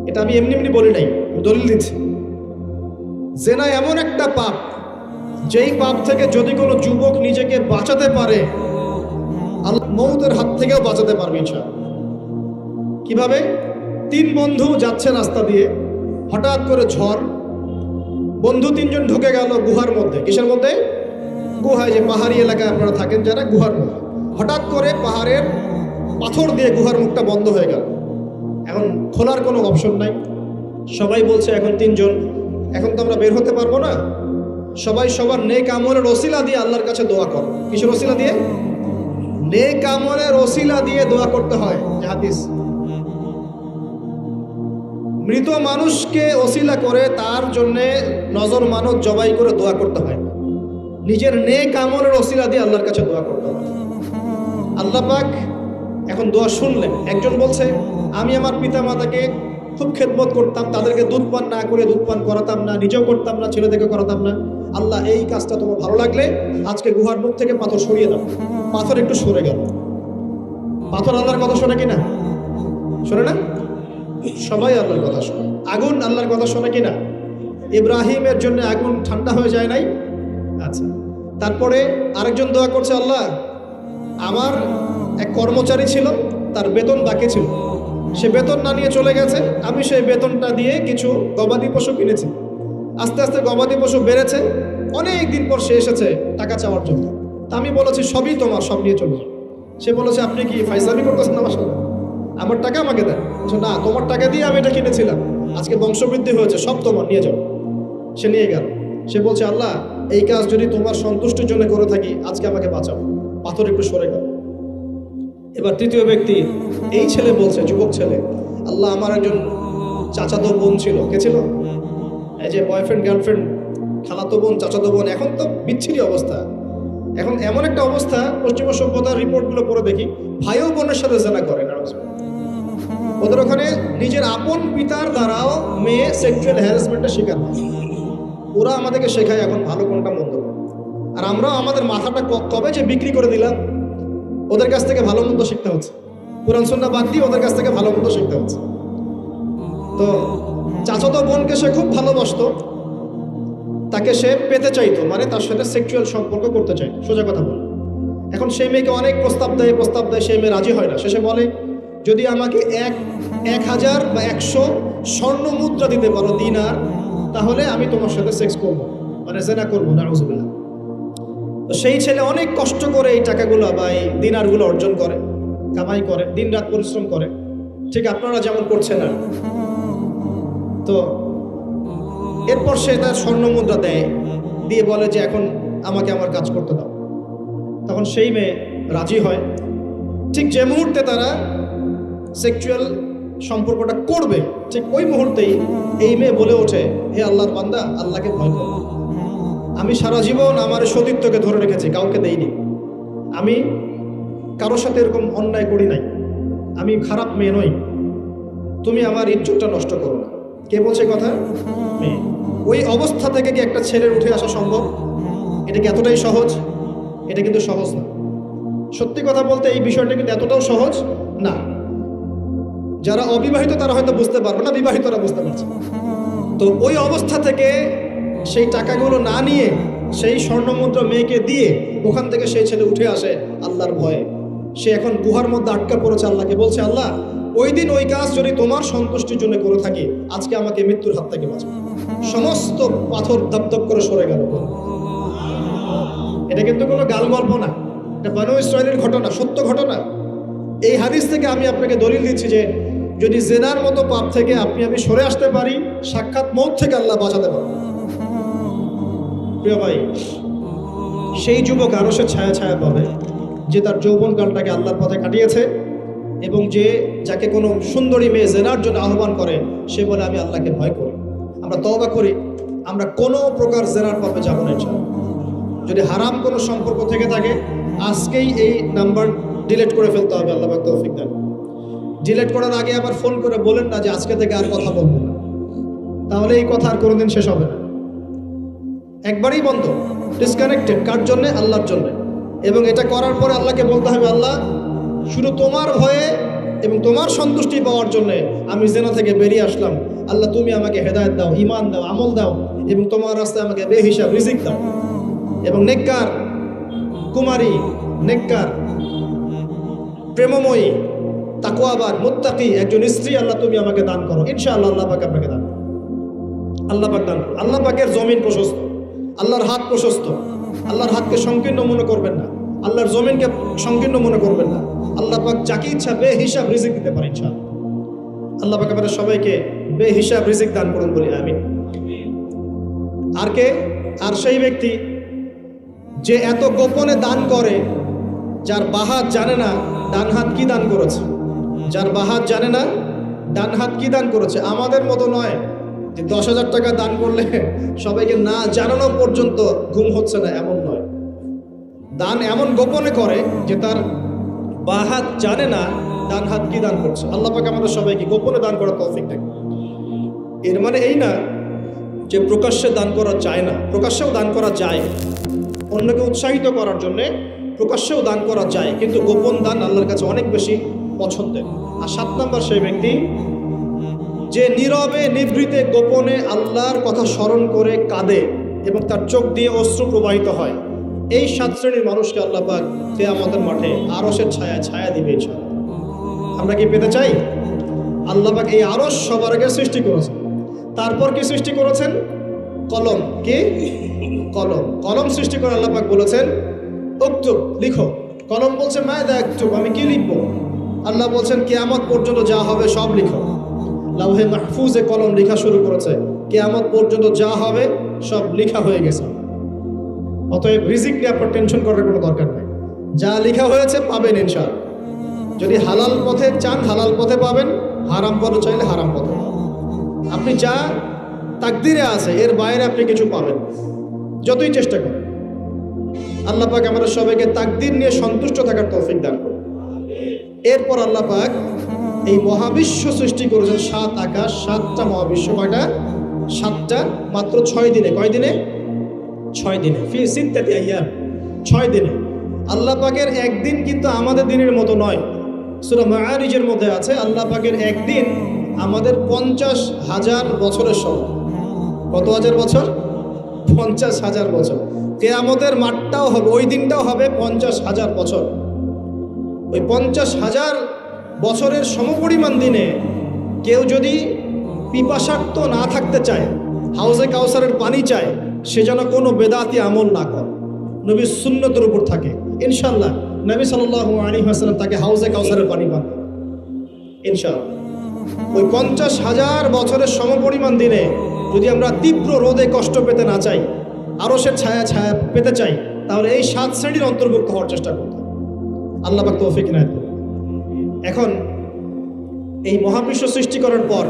এটা আমি এমনি এমনি বলি নাই, দলিল দিচ্ছি। জেনা এমন একটা পাপ, যেই পাপ থেকে যদি কোনো যুবক নিজেকে বাঁচাতে পারে, আল্লাহ মউতের হাত থেকেও বাঁচাতে পারবে ইনশাআল্লাহ। কিভাবে? 3 বন্ধু যাচ্ছে রাস্তা দিয়ে, হঠাৎ করে ঝড়, বন্ধু 3 জন ঢুকে গেল গুহার মধ্যে। কিসের মধ্যে? গুহায়, যে পাহাড়ি এলাকায় আপনারা থাকেন যারা, গুহার মধ্যে। হঠাৎ করে পাহাড়ের পাথর দিয়ে গুহার মুখটা বন্ধ হয়ে গেল। এখন খোলার কোনো অপশন নাই। সবাই বলছে এখন 3 জন, এখন তো আমরা বের হতে পারবো না। সবাই সবার নেক আমলের ওসিলা দিয়ে আল্লাহর কাছে দোয়া করো। কিসের ওসিলা দিয়ে? নেক আমলের ওসিলা দিয়ে দোয়া করতে হয়। হাদিস, মৃত মানুষকে ওসিলা করে তার জন্য নজর মানত জবাই করে দোয়া করতে হয়। নিজের নেক আমলের ওসিলা দিয়ে আল্লাহর কাছে দোয়া করতে হয়। আল্লাহ পাক এখন দোয়া শুনলেন। একজন বলছে আমি আমার পিতা মাতাকে খুব খেদমত করতাম, তাদেরকে দুধ পান না করে দুধ পান করাতাম না, নিজেও করতাম না, ছেলেদেরকে করাতাম না। আল্লাহ, এই কাজটা তোমার ভালো লাগলে আজকে গুহার মুখ থেকে পাথর সরিয়ে দাও। পাথর একটু সরে গেল। পাথর আল্লাহর কথা শোনে কিনা? শোনে না? সবাই আল্লাহর কথা শোনে। আগুন আল্লাহর কথা শোনে কিনা? ইব্রাহিমের জন্য আগুন ঠান্ডা হয়ে যায় নাই? আচ্ছা, তারপরে আরেকজন দোয়া করছে, আল্লাহ আমার এক কর্মচারী ছিল, তার বেতন বাকি ছিল, সে বেতন না নিয়ে চলে গেছে, আমি সেই বেতনটা দিয়ে কিছু গবাদি পশু কিনেছি। আস্তে আস্তে গবাদি পশু বেড়েছে, অনেক দিন পর সে এসেছে টাকা চাওয়ার জন্য। তা আমি বলেছি সবই তোমার, সব নিয়ে চলে যাও। সে বলেছে আপনি কি ফাইজলামি করতেছেন আমার সাথে? আমার টাকা আমাকে দেন। না, তোমার টাকা দিয়ে আমি এটা কিনেছিলাম, আজকে বংশবৃদ্ধি হয়েছে, সব তোমার, নিয়ে যাও। সে নিয়ে গেল। সে বলছে আল্লাহ, এই কাজ যদি তোমার সন্তুষ্টির জন্য করে থাকি, আজকে আমাকে বাঁচাও। পাথর একটু সরে গেল। এবার তৃতীয় ব্যক্তি, এই ছেলে বলছে, যুবক ছেলে, আল্লাহ আমার একজন চাচাতো বোন ছিল। কে ছিল? এই যে বয়ফ্রেন্ড গার্লফ্রেন্ড, খালাতো বোন, চাচাতো বোন, এখন তো বিচ্ছিরি অবস্থা। এখন এমন একটা অবস্থা, পশ্চিমা সভ্যতার রিপোর্টগুলো পড়ে দেখি, ভাইও বোনের সাথে জেনা করে না। ওদের ওখানে নিজের আপন পিতার দ্বারাও মেয়ে সেক্সুয়াল হ্যারাসমেন্টের শিকার হয়। ওরা আমাদেরকে শেখায় এখন ভালো কোনটা মন্দ কোনটা। আর আমরাও আমাদের মাথাটা কবে যে বিক্রি করে দিলাম, ওদের কাছ থেকে ভালো মন্দ শিখতে হচ্ছে। কুরআন সুন্নাহ বাদ দিয়ে ওদের কাছ থেকে ভালো মন্দ শিখতে হচ্ছে। তো চাচাতো বোনকে সে খুব ভালোবাসতো, তাকে সে পেতে চাইতো, মানে তার সাথে সেক্সুয়াল সম্পর্ক করতে চাইতো, সোজা কথা বলে। এখন সেই মেয়েকে অনেক প্রস্তাব দেয়, সেই মেয়ে রাজি হয় না। শেষে বলে, যদি আমাকে 1000 বা 100 স্বর্ণ মুদ্রা দিতে পারো, দিনার, তাহলে আমি তোমার সাথে সেক্স করবো, মানে জেনা করবো। নাউজুবিল্লাহ। তো সেই ছেলে অনেক কষ্ট করে এই টাকাগুলো বা এই দিনারগুলো অর্জন করে, কামাই করে, দিন রাত পরিশ্রম করে, ঠিক আপনারা যেমন করছেন। আর তো এরপর সে তার স্বর্ণ মুদ্রা দেয়, দিয়ে বলে যে এখন আমাকে আমার কাজ করতে দাও। তখন সেই মেয়ে রাজি হয়। ঠিক যে মুহূর্তে তারা সেক্সুয়াল সম্পর্কটা করবে, ঠিক ওই মুহূর্তেই এই মেয়ে বলে ওঠে, হে আল্লাহর বান্দা, আল্লাহকে ভয় করো। আমি সারা জীবন আমার সতীত্বকে ধরে রেখেছি, কাউকে দেইনি। আমি কারোর সাথে এরকম অন্যায় করি নাই, আমি খারাপ মেয়ে নই। তুমি আমার ইজ্জতটা নষ্ট করো না। কে বলছে কথা? মেয়ে। ওই অবস্থা থেকে কি একটা ছেলের উঠে আসা সম্ভব? এটা কি এতটাই সহজ? এটা কিন্তু সহজ না। সত্যি কথা বলতে এই বিষয়টা কিন্তু এতটাও সহজ না। যারা অবিবাহিত তারা হয়তো বুঝতে পারবে না, বিবাহিতরা বুঝতে পারছে। তো ওই অবস্থা থেকে সেই টাকাগুলো না নিয়ে সেই স্বর্ণমুদ্রা মেয়েকে দিয়ে ওখান থেকে সেই ছেলে উঠে আসে আল্লাহর ভয়ে। সে এখন গুহার মধ্যে আটকা পড়েছে, আল্লাহকে বলছে, আল্লাহ ওই দিন ওই কাজ যদি তোমার সন্তুষ্টির জন্য করে থাকি, আজকে আমাকে মৃত্যুর হাত থেকে বাঁচাও। সমস্ত পাথর দপদপ করে সরে গেল। এটা কিন্তু কোনো গাল গল্প না, এটা বনু ইসরাইলের ঘটনা, সত্য ঘটনা। এই হাদিস থেকে আমি আপনাকে দলিল দিচ্ছি যে যদি জেনার মতো পাপ থেকে আমি সরে আসতে পারি, সাক্ষাৎ মৌত থেকে আল্লাহ বাঁচাতে পারে। প্রিয় ভাই, সেই যুবক আরশের ছায়া ছায়া পাবে যে তার যৌবনকালটাকে আল্লাহর পথে কাটিয়েছে, এবং যাকে কোনো সুন্দরী মেয়ে জেনার জন্য আহ্বান করে, সে বলে আমি আল্লাহকে ভয় করি। আমরা তওবা করি, আমরা কোনো প্রকার জেনার পাপে যাব না ইনশাআল্লাহ। যদি হারাম কোনো সম্পর্ক থেকে থাকে, আজকেই এই নাম্বার ডিলিট করে ফেলতে হবে। আল্লাহ পাক তৌফিক দেন। ডিলিট করার আগে আবার ফোন করে বলেন না যে আজকে থেকে আর কথা বলবো না, তাহলে এই কথা আর কোনোদিন শেষ হবে না। একবারই বন্ধ, ডিসকানেক্টেড। কার জন্যে? আল্লাহর জন্যে। এবং এটা করার পরে আল্লাহকে বলতে হবে, আল্লাহ শুধু তোমার ভয়ে এবং তোমার সন্তুষ্টি পাওয়ার জন্যে আমি জেনা থেকে বেরিয়ে আসলাম। আল্লাহ তুমি আমাকে হেদায়েত দাও, ঈমান দাও, আমল দাও, এবং তোমার রাস্তায় আমাকে বেহিসাব রিজিক দাও, এবং নেককার কুমারী, নেককার প্রেমময়ী, তাকওয়াবান, মুত্তাকি একজন স্ত্রী আল্লাহ তুমি আমাকে দান করো। ইনশাআল্লাহ আল্লাহ পাক আপনাকে দান করো। আল্লাহ পাক দান করো। আল্লাহ পাকের জমিন প্রশস্ত, আল্লাহর হাত প্রশস্ত। আল্লাহর হাতকে সংকীর্ণ মনে করবেন না, আল্লাহর জমিনকে সংকীর্ণ মনে করবেন না। আল্লাহ পাক যাকে ইচ্ছা বেহিসাব রিজিক দিতে পারে ইনশাআল্লাহ। আল্লাহ পাক আমাদের সবাইকে বেহিসাব রিজিক দান করুন বলি আমিন। আর কে? আর সেই ব্যক্তি যে এত গোপনে দান করে, যার বাহাত জানে না ডান হাত কি দান করেছে। যার বাহাত জানে না ডান হাত কি দান করেছে। আমাদের মতো নয় যে 10,000 টাকা দান করলে সবাইকে না জানানো পর্যন্ত ঘুম হচ্ছে না, এমন নয়। দান এমন গোপনে করে যে তার বাহাত জানে না ডান হাত কি দান করছে। আল্লাহ পাক আমাদের সবাইকে গোপনে দান করার তৌফিক দেন। এর মানে এই না যে প্রকাশ্যে দান করা যায় না, প্রকাশ্যেও দান করা যায়। অন্যকে উৎসাহিত করার জন্যে প্রকাশ্যেও দান করা যায়, কিন্তু গোপন দান আল্লাহর কাছে অনেক বেশি পছন্দের। আর 7 নম্বর সেই ব্যক্তি যে নীরবে নিভৃতে গোপনে আল্লাহর কথা স্মরণ করে কাঁদে এবং তার চোখ দিয়ে অশ্রু প্রবাহিত হয়। এই 7 শ্রেণীর মানুষকে আল্লাহ পাক কিয়ামতের মাঠে আরশের ছায়া ছায়া দিবে ইনশাআল্লাহ। আমরা কি পেতে চাই? আল্লাহ পাক এই আরশ সবার আগে সৃষ্টি করেছেন। তারপর কি সৃষ্টি করেছেন? কলম। কি? কলম। কলম সৃষ্টি করে আল্লাহ পাক বলেছেন উক্তুব, লিখো। কলম বলছে মায়দা আক্তুব, আমি কি লিখবো? আল্লাহ বলছেন কিয়ামত পর্যন্ত যা হবে সব লিখো। লাউহে মাহফুজে কলম লেখা শুরু করেছে, কিয়ামত পর্যন্ত যা হবে সব লেখা হয়ে গেছে। অতএব রিজিক নিয়ে আপনার টেনশন করার কোনো দরকার নেই। যা লেখা হয়েছে পাবেন ইনশাআল্লাহ। যদি হালাল পথে চান হালাল পথে পাবেন, হারাম পথে চাইলে হারাম পথে পাবেন। আপনি যা তাকদিরে আছে এর বাইরে আপনি কিছু পাবেন, যতই চেষ্টা করেন। আল্লাহ পাক আমাদের সবাইকে তাকদির নিয়ে সন্তুষ্ট থাকার তৌফিক দান করুন। এরপর আল্লাহ পাক এই মহাবিশ্ব সৃষ্টি করেছেন 7 আকাশ, 7টা মহাবিশ্ব। কয়টা? 7টা, মাত্র 6 দিনে। কয় দিনে? 6 দিনে। ফি সিত্তাতি আইয়াম, 6 দিনে। আল্লাহ পাকের একদিন কিন্তু আমাদের দিনের মতো নয়। সূরা মাআরিজের মধ্যে আছে আল্লাহ পাকের একদিন আমাদের 50,000 বছরের সমান। কত হাজার বছর? 50,000 বছর। কিয়ামতের মাঠটাও হবে, ওই দিনটাও হবে 50,000 বছর। ওই 50,000 বছরের সমপরিমাণ দিনে কেউ যদি পিপাসার্ত না থাকতে চায়, হাউজে কাউসারের পানি চায়, সে যেন কোনো বেদাতি আমল না করে, নবীর সুন্নতের উপর থাকে। ইনশাআল্লাহ নবী সাল্লাল্লাহু আলাইহি ওয়াসাল্লাম তাকে হাউজে কাউসারের পানি পান ইনশাআল্লাহ। ওই 50,000 বছরের সমপরিমাণ দিনে যদি আমরা তীব্র রোদে কষ্ট পেতে না চাই, আরশের ছায়া ছায়া পেতে চাই, তাহলে এই 7 শ্রেণীর অন্তর্ভুক্ত হওয়ার চেষ্টা করতে হবে। আল্লাহ পাক তৌফিক ইনায়াত করুন। এখন এই মহাবিশ্ব সৃষ্টি করার পর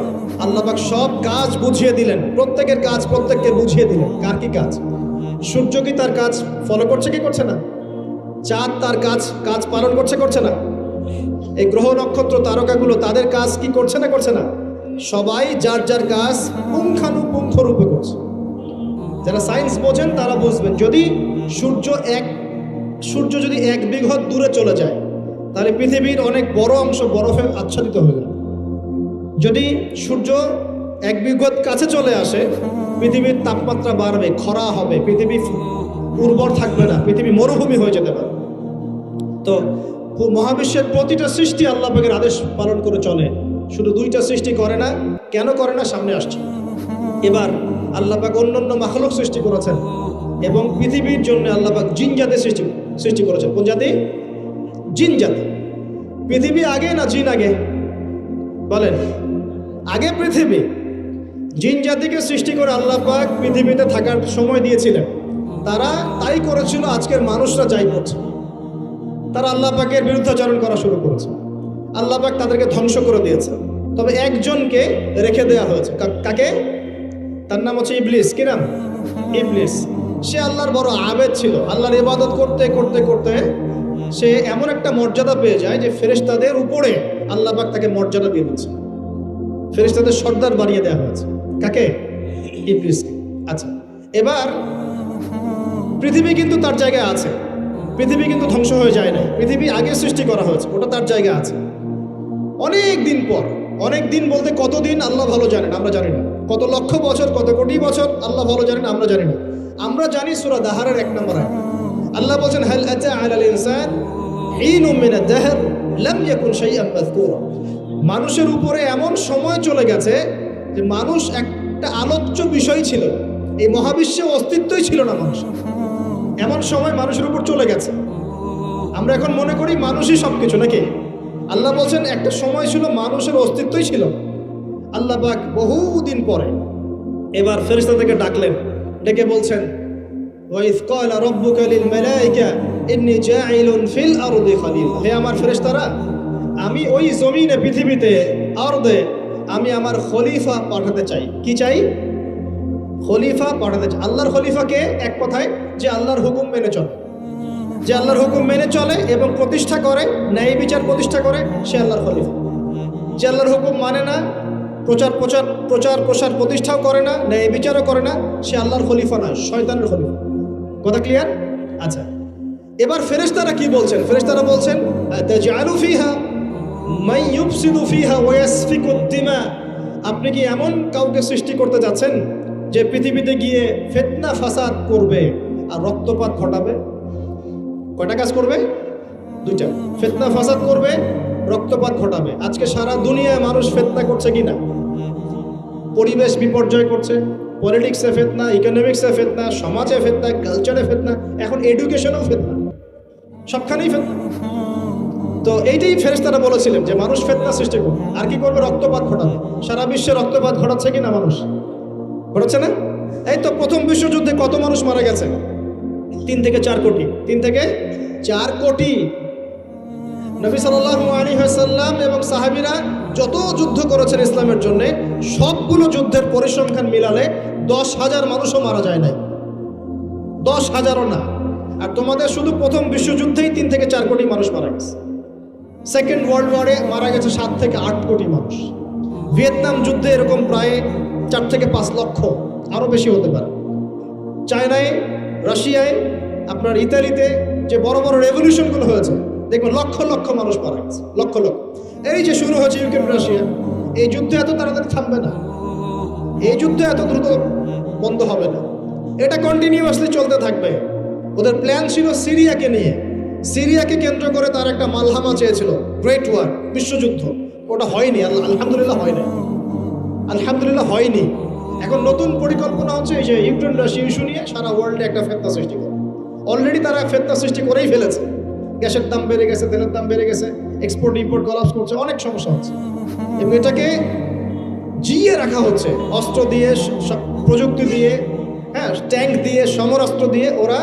আল্লাহ পাক সব কাজ বুঝিয়ে দিলেন, প্রত্যেকের কাজ প্রত্যেককে বুঝিয়ে দিলেন। কার কি কাজ? সূর্য কি তার কাজ ফলো করছে কি করছে না? চাঁদ তার কাজ পালন করছে করছে না? এই গ্রহ নক্ষত্র তারকাগুলো তাদের কাজ কি করছে না করছে না? সবাই যার যার কাজ পুঙ্খানুপুঙ্খ রূপে করছে। যারা সায়েন্স বোঝেন তারা বুঝবেন, যদি সূর্য যদি 1 বিঘত দূরে চলে যায়, তাহলে পৃথিবীর অনেক বড় অংশ বরফে আচ্ছাদিত হয়ে যাবে। যদি সূর্য 1 বিঘত কাছে চলে আসে, পৃথিবীর তাপমাত্রা বাড়বে, খরা হবে, পৃথিবী উর্বর থাকবে না, পৃথিবী মরুভূমি হয়ে যেতে পারে। তো মহাবিশ্বের প্রতিটা সৃষ্টি আল্লাহ পাকের আদেশ পালন করে চলে, শুধু দুইটা সৃষ্টি করে না। কেন করে না সামনে আসছে। এবার আল্লাহ পাক অন্যান্য মাখলুক সৃষ্টি করেছেন এবং পৃথিবীর জন্য আল্লাহ পাক জিন জাতি সৃষ্টি করেছেন। কোন জাতি? জিন জাতি। পৃথিবী আগে না জিন আগে? বলেন, আগে পৃথিবী। জিন জাতিকে সৃষ্টি করে আল্লাহ পাক পৃথিবীতে থাকার সময় দিয়েছিলেন। তারা তাই করেছিল আজকের মানুষরা যাই করছে। তারা আল্লাহ পাকের বিরুদ্ধাচরণ করা শুরু করেছে। আল্লাহ পাক তাদেরকে ধ্বংস করে দিয়েছে। তবে একজনকে রেখে দেওয়া হয়েছে। কাকে? তার নাম হচ্ছে ইবলিস। কি নাম? ইবলিস। সে আল্লাহর বড় আবেদ ছিল। আল্লাহর ইবাদত করতে করতে করতে সে এমন একটা মর্যাদা পেয়ে যায় যে ফেরেশতাদের উপরে আল্লাহ পাক তাকে মর্যাদা দিয়ে দিচ্ছে। ফেরেশতাদের সর্দার বানিয়ে দেওয়া হয়েছে। কাকে? ইবলিসকে। আচ্ছা, এবার পৃথিবী কিন্তু তার জায়গায় আছে। পৃথিবী কিন্তু ধ্বংস হয়ে যায় না। পৃথিবী আগে সৃষ্টি করা হয়েছে, ওটা তার জায়গায় আছে। অনেক দিন পর, অনেক দিন বলতে কতদিন আল্লাহ ভালো জানেন, আমরা জানি না। কত লক্ষ বছর, কত কোটি বছর আল্লাহ ভালো জানেন, আমরা জানি না। আমরা জানি সূরা দাহারের 1 নম্বর আয়াত আল্লাহ বলেন, হাল আতা আলাল ইনসান হিনুম মিনাদ দাহর লাম ইয়াকুন শাইআন মাযকুরা। মানুষের উপরে এমন সময় চলে গেছে যে মানুষ একটা আলোচ্য বিষয় ছিল, এই মহাবিশ্বে অস্তিত্বই ছিল না মানুষ। এমন সময় মানুষের উপর চলে গেছে। আমরা এখন মনে করি মানুষই সবকিছু, নাকি? আল্লাহ বলছেন একটা সময় ছিল মানুষের অস্তিত্বই ছিল। আল্লাহ পাক বহুদিন পরে এবার ফেরেশতাদেরকে ডাকলেন, ডেকে বলছেন, ওয়াইজ ক্বালা রাব্বুকা লিল মালায়েকা ইন্নী জাঈলুন ফিল আরদি খলিফা। হে আমার ফেরেশতারা, আমি ওই জমিনে, পৃথিবীতে, আরদে আমি আমার খলিফা পাঠাতে চাই। কি চাই? খলিফা পাঠাতে চাই। আল্লাহর খলিফাকে এক কথায় যে আল্লাহর হুকুম মেনে চলে, যে আল্লাহর হুকুম মেনে চলে এবং প্রতিষ্ঠা করে, ন্যায় বিচার প্রতিষ্ঠা করে, সে আল্লাহর খলিফা। যে আল্লাহর হুকুম মানে না, প্রচার প্রসার প্রতিষ্ঠাও করে না, ন্যায় বিচারও করে না, সে আল্লাহর খলিফা নয়, শয়তানের খলিফা। কথা ক্লিয়ার? আচ্ছা, এবার ফেরেশতারা কি বলছেন? ফেরেশতারা বলছেন, তাজআলু ফিহা মান ইউফসিদু ফিহা ওয়া ইয়াসফিকুদ দিমা। আপনি কি এমন কাউকে সৃষ্টি করতে যাচ্ছেন যে পৃথিবীতে গিয়ে ফিতনা ফাসাদ করবে আর রক্তপাত ঘটাবে? কয়টা কাজ করবে? দুইটা। ফিতনা ফাসাদ করবে, রক্তপাত ঘটাবে। আজকে সারা দুনিয়ায় মানুষ ফিতনা করছে কিনা? পরিবেশ বিপর্যয় করছে, পলিটিক্সে ফিতনা, ইকোনমিক্সে ফিতনা, সমাজে ফিতনা, কালচারে ফিতনা, এখন এডুকেশনেও ফিতনা, সবখানেই ফিতনা। তো এইটাই ফেরেশতারা বলেছিলেন যে মানুষ ফিতনা সৃষ্টি করবে। আর কি করবে? রক্তপাত ঘটাবে। সারা বিশ্বে রক্তপাত ঘটাচ্ছে কিনা মানুষ? ঘটাচ্ছে না? এই তো প্রথম বিশ্বযুদ্ধে কত মানুষ মারা গেছে? 3 থেকে 4 কোটি। 3 থেকে 4 কোটি। নবী সাল্লাল্লাহু আলাইহি ওয়াসাল্লাম এবং সাহাবীরা যত যুদ্ধ করেছেন ইসলামের জন্য, সবগুলো যুদ্ধের পরিসংখ্যান মিলালে 10,000 মানুষও মারা যায় নাই। 10,000ও না। আর তোমাদের শুধু প্রথম বিশ্বযুদ্ধেই 3 থেকে 4 কোটি মানুষ মারা গেছে। সেকেন্ড ওয়ার্ল্ড ওয়ারে মারা গেছে 7 থেকে 8 কোটি মানুষ। ভিয়েতনাম যুদ্ধে এরকম প্রায় 4 থেকে 5 লক্ষ, আরও বেশি হতে পারে। চায়নায়, রাশিয়ায়, আপনার ইতালিতে যে বড় বড় রেভলিউশনগুলো হয়েছে, দেখবেন লক্ষ লক্ষ মানুষ মারা গেছে, লক্ষ লক্ষ। এই যে শুরু হয়েছে ইউক্রেন রাশিয়া, এই যুদ্ধ এত তাড়াতাড়ি থামবে না, এই যুদ্ধ এত দ্রুত বন্ধ হবে না, এটা কন্টিনিউয়াসলি চলতে থাকবে। ওদের প্ল্যান ছিল সিরিয়াকে নিয়ে, সিরিয়াকে কেন্দ্র করে তার একটা মালহামা চেয়েছিল, গ্রেট ওয়ার, বিশ্বযুদ্ধ। ওটা হয়নি, আলহামদুলিল্লাহ হয় না, আলহামদুলিল্লাহ হয়নি। এখন নতুন পরিকল্পনা হচ্ছে এই যে ইউক্রেন রাশিয়া ইস্যু নিয়ে সারা ওয়ার্ল্ডে একটা ফেতনা সৃষ্টি করে। অলরেডি তারা ফেতনা সৃষ্টি করেই ফেলেছে। গ্যাসের দাম বেড়ে গেছে, তেলের দাম বেড়ে গেছে, এক্সপোর্ট ইম্পোর্ট কলাপস করছে, অনেক সমস্যা হচ্ছে। এবং এটাকে জিয়ে রাখা হচ্ছে অস্ত্র দিয়ে, প্রযুক্তি দিয়ে, হ্যাঁ, ট্যাঙ্ক দিয়ে, সমরাস্ত্র দিয়ে ওরা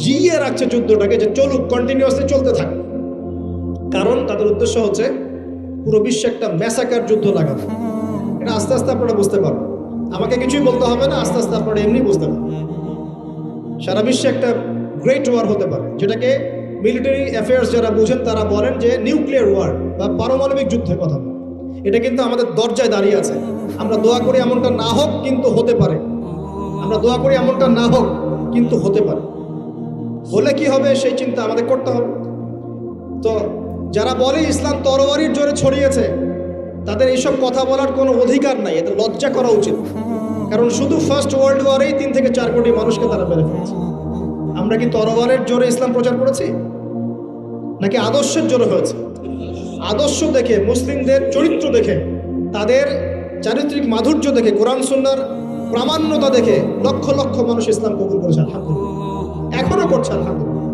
জিয়ে রাখছে যুদ্ধটাকে, যে চলুক, কন্টিনিউয়াসলি চলতে থাকে। কারণ তাদের উদ্দেশ্য হচ্ছে পুরো বিশ্বে একটা ম্যাসাকার যুদ্ধ লাগানো। এটা আস্তে আস্তে আপনারা বুঝতে পারবেন, আমাকে কিছুই বলতে হবে না, আস্তে আস্তে আপনারা এমনি বুঝতে পারবেন। সারা বিশ্বে একটা গ্রেট ওয়ার হতে পারে, যেটাকে মিলিটারি অ্যাফেয়ার্স যারা বুঝেন তারা বলেন যে নিউক্লিয়ার ওয়ার বা পারমাণবিক যুদ্ধের কথা। এটা কিন্তু আমাদের দরজায় দাঁড়িয়ে আছে। আমরা দোয়া করি এমনটা না হোক, কিন্তু হতে পারে। আমরা দোয়া করি এমনটা না হোক, কিন্তু হতে পারে। হলে কি হবে সেই চিন্তা আমাদের করতে হবে। তো যারা বলে ইসলাম তরবারির জোরে ছড়িয়েছে, তাদের এইসব কথা বলার কোনো অধিকার নাই, এদের লজ্জা করা উচিত। কারণ শুধু ফার্স্ট ওয়ার্ল্ড ওয়ারেই 3 থেকে 4 কোটি মানুষকে তারা মেরে ফেলেছে। আমরা কি তরবারের জোরে ইসলাম প্রচার করেছি? নাকি আদর্শের জোরে হয়েছে? আদর্শ দেখে, মুসলিমদের চরিত্র দেখে, তাদের চারিত্রিক মাধুর্য দেখে, কোরআন সুন্নাহর প্রামাণ্যতা দেখে লক্ষ লক্ষ মানুষ ইসলাম কবুল করেছে, আলহামদুলিল্লাহ। এখনো করছে, আলহামদুলিল্লাহ।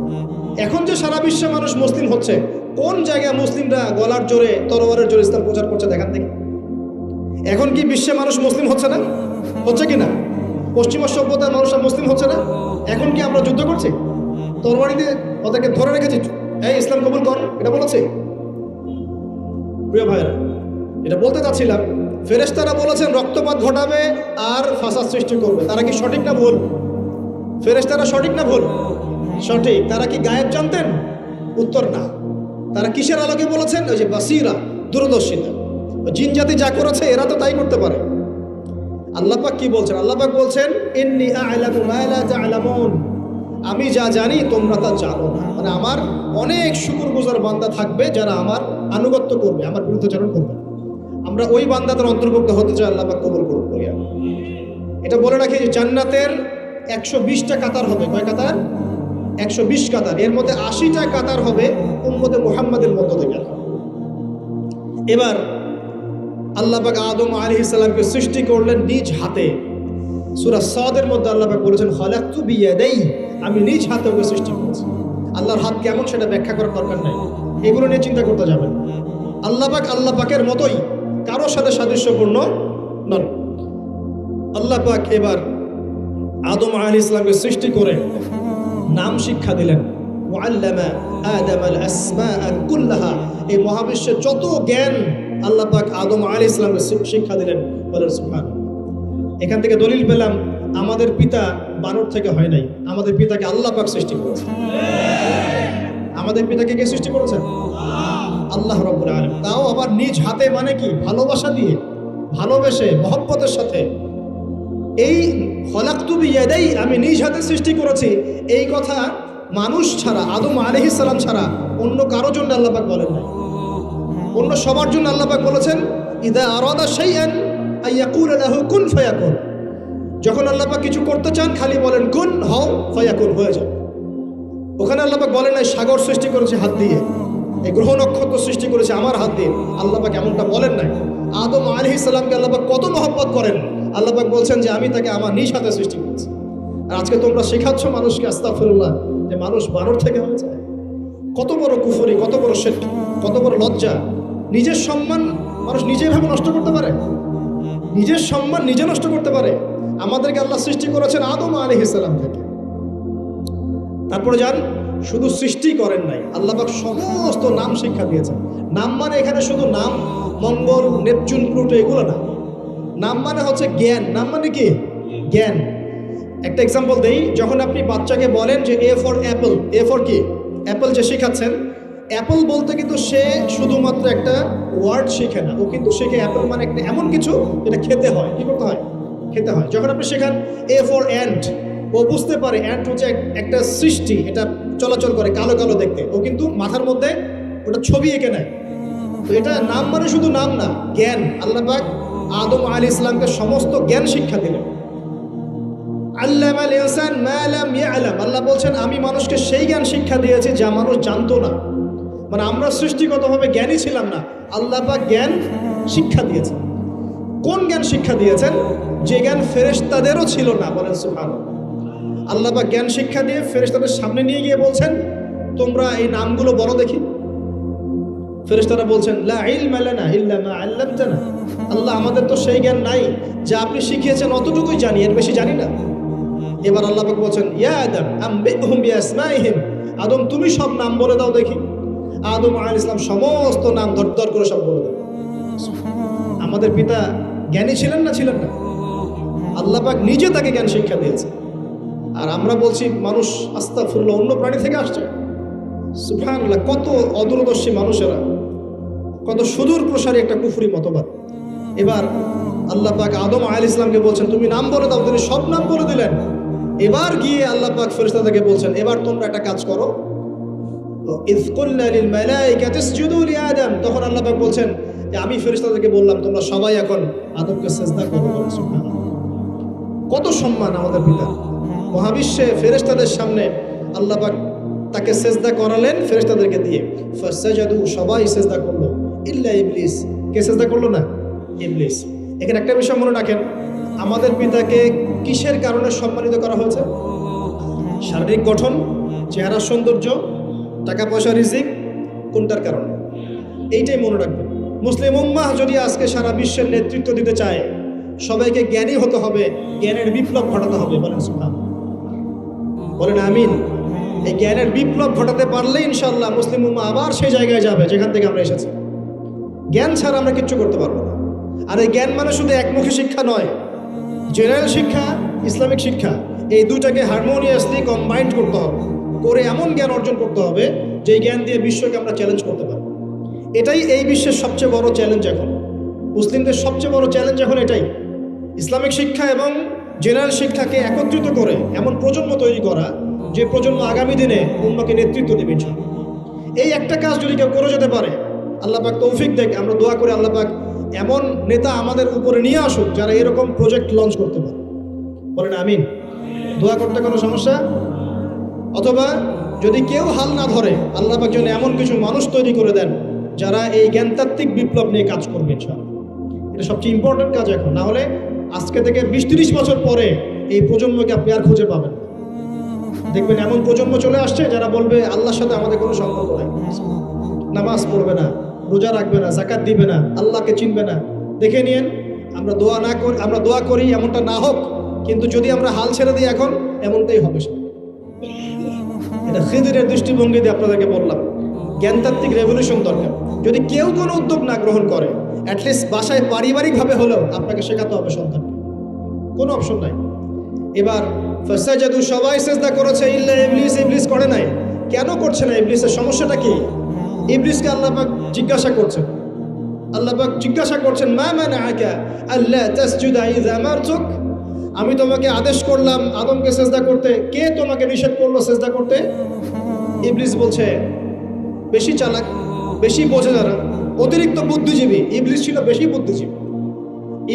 এখন যে সারা বিশ্বে মানুষ মুসলিম হচ্ছে, কোন জায়গায় মুসলিমরা গলার জোরে, তরবারের জোরে ইসলাম প্রচার করছে দেখান থেকে। এখন কি বিশ্বে মানুষ মুসলিম হচ্ছে না? হচ্ছে কি না? পশ্চিমা সভ্যতার মানুষরা মুসলিম হচ্ছে না? এখন কি আমরা যুদ্ধ করছি? তরবারি দিয়ে ওদেরকে ধরে রেখেছি, এই ইসলাম কবুল কর, এটা বলেছে? প্রিয় ভাইয়েরা, এটা বলতে চাচ্ছিলাম, ফেরেশতারা বলেছেন রক্তপাত ঘটাবে আর ফাসাদ সৃষ্টি করবে। তারা কি সঠিক না ভুল? ফেরেশতারা সঠিক না ভুল? সঠিক। তারা কি গায়েব জানতেন? উত্তর না। তারা কিসের আলোকে বলেছেন? ওই যে বাসিরা, দূরদর্শিতা। জিন জাতি যা করেছে এরা তো তাই করতে পারে। আল্লাহ পাক কি বলছেন? আল্লাহ পাক বলছেন ইন্নী আ'লামু মা লা তা'লামুন, আমি যা জানি তোমরা তা জানো না। মানে আমার অনেক শুকরগুজার বান্দা থাকবে যারা আমার আনুগত্য করবে, আমার বিরুদ্ধাচরণ করবে না। আমরা ওই বান্দাদের অন্তর্ভুক্ত হতে চাই, আল্লাহ পাক কবুল করুন। এটা বলে রাখি যে জান্নাতের 120টা কাতার হবে। কয় কাতার? 120 কাতার। এর মধ্যে 80টা কাতার হবে উম্মতে মুহাম্মাদের মধ্য থেকে। এবার আল্লাহ পাক আদম আলাইহিস সালামকে সৃষ্টি করলেন নিজ হাতে। সূরা সাদের মধ্যে আল্লাহ পাক বলেছেন খালাকতু বিয়াদাই, আমি নিজ হাতে ওকে সৃষ্টি করেছি। আল্লাহর হাত কেমন সেটা ব্যাখ্যা করার দরকার নাই, এগুলো নিয়ে চিন্তা করতে যাবেন। আল্লাহ পাকের মতোই, কারোর সাথে সাদৃশ্যপূর্ণ নন। আল্লাহ পাক এবার আদম আলাইহিস সালামকে সৃষ্টি করে নাম শিক্ষা দিলেন। ওয়াল্লামা আদামাল আসমাআ কুল্লাহা, এই মহাবিশ্বের যত জ্ঞান আল্লাহ পাক আদম আলাইহিস সালামকে শিক্ষা দিলেন। বলেন সুবহানাল্লাহ। এখান থেকে দলিল পেলাম আমাদের পিতা বানর থেকে হয় নাই, আমাদের পিতাকে আল্লাহ পাক সৃষ্টি করেছেন। আমাদের পিতাকে কে সৃষ্টি করেছেন? আল্লাহ রাব্বুল আলামিন। তাও আবার নিজ হাতে, মানে কি? ভালোবাসা দিয়ে, ভালোবেসে, মহব্বতের সাথে। এই খলাকতু বিয়াদাই, আমি নিজ হাতে সৃষ্টি করেছি, এই কথা মানুষ ছাড়া, আদম আলাইহিস সালাম ছাড়া অন্য কারো জন্য আল্লাহ পাক বলেন নাই। অন্য সবার জন্য আল্লাহ পাক বলেছেন ইদা আরাদা শাইআন আইয়াকুলা লাহু কুন ফায়াকুন। যখন আল্লাহ পাক কিছু করতে চান খালি বলেন কুন, হও, ফায়াকুন, হয়ে যায়। ওখানে আল্লাহ পাক বলেন নাই সাগর সৃষ্টি করেছে হাত দিয়ে, এই গ্রহ নক্ষত্র সৃষ্টি করেছে আমার হাত দিয়ে। আল্লাহ পাক এমনটা বলেন নাই। আদম আলাইহিস সালামকে আল্লাহ পাক কত মহব্বত করেন, আল্লাহ পাক বলছেন যে আমি তাকে আমার নিজ হাতে সৃষ্টি করেছি। আর আজকে তোমরা শেখাচ্ছ মানুষকে, আস্তাগফিরুল্লাহ, যে মানুষ বানর থেকে হয়ে যায়। কত বড় কুফরি, কত বড় শিরক, কত বড় লজ্জা। নিজের সম্মান মানুষ নিজে ভাবে নষ্ট করতে পারে, নিজের সম্মান নিজে নষ্ট করতে পারে। আমাদেরকে আল্লাহ সৃষ্টি করেছেন আদম আলাইহিস সালাম থেকে। তারপরে যান, শুধু সৃষ্টি করেন নাই, আল্লাহ পাক সমস্ত নাম শিক্ষা দিয়েছেন। নাম মানে এখানে শুধু নাম, মঙ্গল, নেপচুন, প্লুটো এগুলো না। নাম মানে হচ্ছে জ্ঞান। নাম মানে কি? জ্ঞান। একটা এক্সাম্পল দেই, যখন আপনি বাচ্চাকে বলেন যে A for Apple, A for কি? অ্যাপল যে শেখাচ্ছেন, অ্যাপল বলতে কিন্তু সে শুধুমাত্র একটা ওয়ার্ড শেখে না, ও কিন্তু শেখে অ্যাপল মানে একটা এমন কিছু যেটা খেতে হয়। কি করতে হয়? খেতে হয়। যখন আপনি শেখান এ ফর অ্যান্ট, ও বুঝতে পারে অ্যান্ট হচ্ছে একটা সৃষ্টি, এটা চলাচল করে, কালো কালো দেখতে। ও কিন্তু মাথার মধ্যে ওটা ছবি এঁকে নেয়। তো এটা নাম মানে শুধু নাম না, জ্ঞান। আল্লাহ পাক আদম আলাইহিস সালামকে সমস্ত জ্ঞান শিক্ষা দিলেন। আল্লামাল ইনসান মা লাম ইয়ালাম, আল্লাহ বলছেন আমি মানুষকে সেই জ্ঞান শিক্ষা দিয়েছি যা মানুষ জানতো না। মানে আমরা সৃষ্টিগতভাবে জ্ঞানী ছিলাম না, আল্লাহ পাক জ্ঞান শিক্ষা দিয়েছেন। কোন জ্ঞান শিক্ষা দিয়েছেন? যে জ্ঞান ফেরেশতাদেরও ছিল না। বলেন সুবহানাল্লাহ। আল্লাহ পাক জ্ঞান শিক্ষা দিয়ে ফেরেশতাদের সামনে নিয়ে গিয়ে বলছেন তোমরা এই নামগুলো বলো দেখি। ফেরেশতারা বলছেন লা ইলমা লানা ইল্লা মা আল্লামতানা, আল্লাহ আমাদের তো সেই জ্ঞান নাই, যা আপনি শিখিয়েছেন অতটুকুই জানি, এর বেশি জানি না। এবার আল্লাহ পাক বলছেন ইয়া আদম আম্বিহুম বিআসমাইহিম, আদম তুমি সব নাম বলে দাও দেখি। আদম আলাইহিস সালাম সমস্ত নাম ধর করে সব বলে দেন। আমাদের পিতা জ্ঞানী ছিলেন না? ছিলেন না? আল্লাহ পাক নিজে তাকে জ্ঞান শিক্ষা দিয়েছে। আর আমরা বলছি মানুষ আস্তাগফিরুল্লাহ অন্য প্রাণী থেকে আসছে। সুবহানাল্লাহ, কত অদূরদর্শী মানুষেরা, কত সুদূর প্রসারী একটা কুফরি মতবাদ। এবার আল্লাহ পাক আদম আলাইহিস সালামকে বলছেন তুমি নাম বলে দাও, তিনি সব নাম বলে দিলেন। এবার গিয়ে আল্লাহ পাক ফেরেশতাদেরকে বলছেন এবার তোমরা একটা কাজ করো, ইয কুলনা লিল মালাইকাতি ইসজুদু লি আদম, তখন আল্লাহ পাক বলছেন যে আমি ফেরেশতাদেরকে বললাম তোমরা সবাই এখন আদমকে সিজদা করো। সুবহানাল্লাহ, কত সম্মান আমাদের পিতা। মহাবিশ্বে ফেরেশতাদের সামনে আল্লাহ পাক তাকে সেজদা করালেন ফেরেশতাদেরকে দিয়ে, ফাসাজাদু, সবাই সেজদা করলো, ইল্লা ইবলিস, কে সেজদা করলো না? ইবলিস। এখানে একটা বিষয় মনে রাখেন, আমাদের পিতাকে কিসের কারণে সম্মানিত করা হয়েছে? শারীরিক গঠন, চেহারা সৌন্দর্য, টাকা পয়সা, রিজিক, কোনটার কারণে? এইটাই মনে রাখবেন। মুসলিম উম্মাহ যদি আজকে সারা বিশ্বের নেতৃত্ব দিতে চায়, সবাইকে জ্ঞানী হতে হবে, জ্ঞানের বিপ্লব ঘটাতে হবে। বলেন সুবহানাল্লাহ, বলেন আমিন। এই জ্ঞানের বিপ্লব ঘটাতে পারলে ইনশাআল্লাহ মুসলিম উম্মাহ আবার সেই জায়গায় যাবে যেখান থেকে আমরা এসেছি। জ্ঞান ছাড়া আমরা কিচ্ছু করতে পারবো না। আর এই জ্ঞান মানে শুধু একমুখী শিক্ষা নয়, জেনারেল শিক্ষা, ইসলামিক শিক্ষা, এই দুটাকে হারমোনিয়াসলি কম্বাইন্ড করতে হবে, করে এমন জ্ঞান অর্জন করতে হবে যে জ্ঞান দিয়ে বিশ্বকে আমরা চ্যালেঞ্জ করতে পারবো। এটাই এই বিশ্বের সবচেয়ে বড় চ্যালেঞ্জ এখন, মুসলিমদের সবচেয়ে বড় চ্যালেঞ্জ এখন এটাই, ইসলামিক শিক্ষা এবং জেনারেল শিক্ষাকে একত্রিত করে এমন প্রজন্ম তৈরি করা যে প্রজন্ম আগামী দিনে উম্মাকে নেতৃত্ব দেবে ইনশাআল্লাহ। এই একটা কাজ যদি কেউ করে যেতে পারে, আল্লাহ পাক তৌফিক দেখ, আমরা দোয়া করে আল্লাহ পাক এমন নেতা আমাদের উপরে নিয়ে আসুক যারা এরকম প্রজেক্ট লঞ্চ করতে পারে। বলেন আমিন। দোয়া করতে কোনো সমস্যা? অথবা যদি কেউ হাল না ধরে, আল্লাহ পাক যেন এমন কিছু মানুষ তৈরি করে দেন যারা এই জ্ঞানতাত্ত্বিক বিপ্লব নিয়ে কাজ করবে ইনশাআল্লাহ। এটা সবচেয়ে ইম্পর্টেন্ট কাজ এখন, না হলে আজকে থেকে 20-30 বছর পরে এই প্রজন্মকে আপনি আর খুঁজে পাবেন। দেখবেন এমন প্রজন্ম চলে আসছে যারা বলবে আল্লাহর সাথে আমাদের কোনো সম্পর্ক নাই, নামাজ পড়বে না, রোজা রাখবে না, যাকাত দিবে না, আল্লাহকে চিনবে না। দেখে নিন, আমরা দোয়া করি এমনটা না হোক, কিন্তু যদি আমরা হাল ছেড়ে দিই এখন, এমনটাই হবে। এটা খিদিরের দৃষ্টিভঙ্গি দিয়ে আপনাদেরকে বললাম, জ্ঞানতাত্ত্বিক রেভলিউশন দরকার। যদি কেউ কোনো উদ্যোগ না গ্রহণ করে, অ্যাটলিস্ট বাসায় পারিবারিকভাবে হলেও আপনাকে শেখাতে হবে সন্তানকে, কোনো অপশন নাই। এবার ফাসাজাদু, সবাই সেজদা করেছে, ইল্লা ইবলিস, ইবলিস করে নাই। কেন করছে না? ইবলিসের সমস্যাটা কি? ইবলিসকে আল্লাহ পাক জিজ্ঞাসা করছেন, আল্লাহ পাক জিজ্ঞাসা করছেন, মা মানাআকা আল্লা তাসজুদা ইযা আমারতুক, আমি তোমাকে আদেশ করলাম আদমকে সেজদা করতে, কে তোমাকে নিষেধ করলো সেজদা করতে? ইবলিস বলছে, বেশি চালাক, বেশি বোঝে যারা, অতিরিক্ত বুদ্ধিজীবী। ইবলিস ছিল বেশি বুদ্ধিজীবী।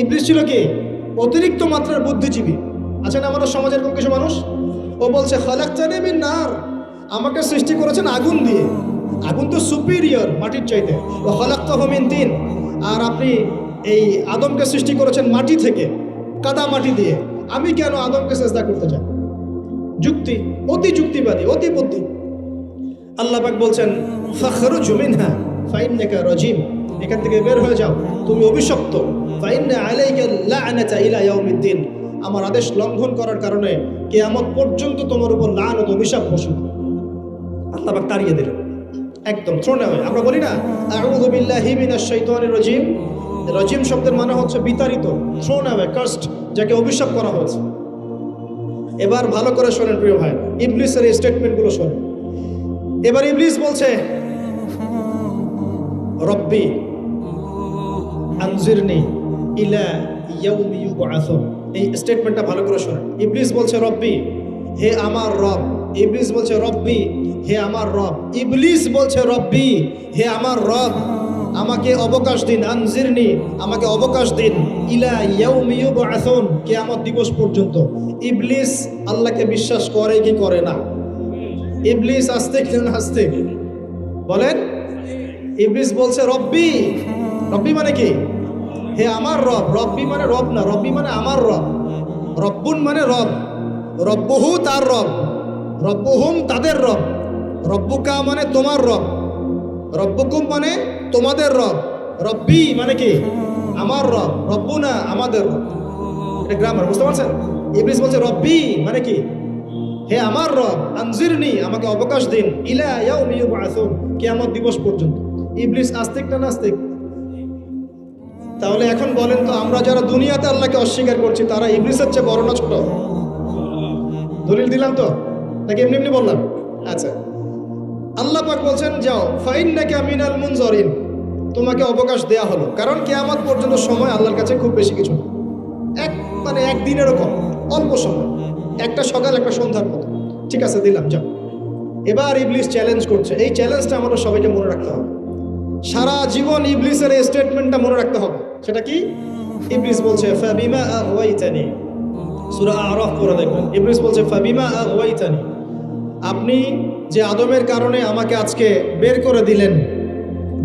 ইবলিস ছিল কি? অতিরিক্ত মাত্রার বুদ্ধিজীবী। আচ্ছা না, আমাদের সমাজের কোন কিছু মানুষ, ও বলছে খালাকতানি মিন নার, আমাকে সৃষ্টি করেছেন আগুন দিয়ে, আগুন তো সুপিরিয়র মাটির চাইতে। ও খালাকতাহু মিন তিন, আর আপনি এই আদমকে সৃষ্টি করেছেন মাটি থেকে, কাদা মাটি দিয়ে, আমি কেন আদমকে সেজদা করতে চাই? যুক্তি, অতি যুক্তিবাদী, অতি বুদ্ধি। আল্লাহ পাক বলছেন, ফাখরুজ মিনহা ফাইন্নাকা রাজিম, এখান থেকে বের হয়ে যাও, তুমি অভিশপ্ত। ফাইন্না আলাইকা লা'নাতা ইলা ইয়াউমিদ্দিন, আমার আদেশ লঙ্ঘন করার কারণে কিয়ামত পর্যন্ত তোমার উপর লানত, অভিশাপ বসবে। আল্লাহ পাক তাড়িয়ে দিলেন, একদম থ্রোন অ্যাওয়ে। আমরা বলি না আউযু বিল্লাহি মিনাশ শাইতানির রাজিম, রাজিম শব্দের মানে হচ্ছে বিতাড়িত, থ্রোন অ্যাওয়ে, কার্সড, যাকে অভিশাপ করা হয়েছে। এবার ভালো করে শোনেন প্রিয় ভাই, ইবলিসের এই স্টেটমেন্টগুলো শোনেন। এবার ইবলিস বলছে, রব্বি আনজিরনি ইলা ইয়াউমি ইউবআসুন, এই স্টেটমেন্টটা ভালো করে শোনেন। ইবলিস বলছে রব্বি, হে আমার রব। ইবলিস বলছে রব্বি, হে আমার রব। ইবলিস বলছে রব্বি, হে আমার রব, আমাকে অবকাশ দিন, আনজিরনি, আমাকে অবকাশ দিন, ইলা ইয়াউমি ইউবআসুন, কিয়ামত দিবস পর্যন্ত। ইবলিস আল্লাহকে বিশ্বাস করে কি করে না? ইবলিস আস্তিক না নাস্তিক? বলেন। ইবলিস বলছে রব্বি, রব্বি মানে কি? হে আমার রব। রব্বি মানে রব না, রব্বি মানে আমার রব। রব্বুন মানে রব, রব্বুহু তার রব, রব্বুহুম তাদের রব, রব্বুকা মানে তোমার রব, রব্বুকুম মানে তোমাদের রব, রব্বি মানে কি? আমার রব, রব্বুনা আমাদের রব। এটা গ্রামার, বুঝতে পারছেন? ইবলিস বলছে রব্বি মানে কি? হে আমার রব, আনজিরনি, আমাকে অবকাশ দিন, ইলা ইয়াউমি ইউবআসুন, কিয়ামত দিবস পর্যন্ত। ইবলিস আস্তিক না নাস্তিক? তাহলে এখন বলেন তো, আমরা যারা দুনিয়াতে আল্লাহকে অস্বীকার করছি তারা ইবলিসের চেয়ে বড় না ছোট? দলিল দিলাম তো, নাকি এমনি এমনি বললাম? আচ্ছা, আল্লাহ পাক বলছেন যাও, ফাইন্নাকা মিনাল মুনজারিন, তোমাকে অবকাশ দেয়া হলো, কারণ কিয়ামত পর্যন্ত সময় আল্লাহর কাছে খুব বেশি কিছু না, একদিনেরও কম, অল্প সময়, একটা সকাল একটা সন্ধ্যার মতো। ঠিক আছে, দিলাম, যাও। এবার ইবলিস চ্যালেঞ্জ করছে। এই চ্যালেঞ্জটা আমাদের সবাইকে মনে রাখতে হবে, সারা জীবন ইবলিসের এই স্টেটমেন্টটা মনে রাখতে হবে। সেটা কি? ইবলিস বলছে ফাবিমা আগওয়াইতানি, সূরা আরাফ পড়ে দেখবেন। ইবলিস বলছে ফাবিমা আগওয়াইতানি, আপনি যে আদমের কারণে আমাকে আজকে বের করে দিলেন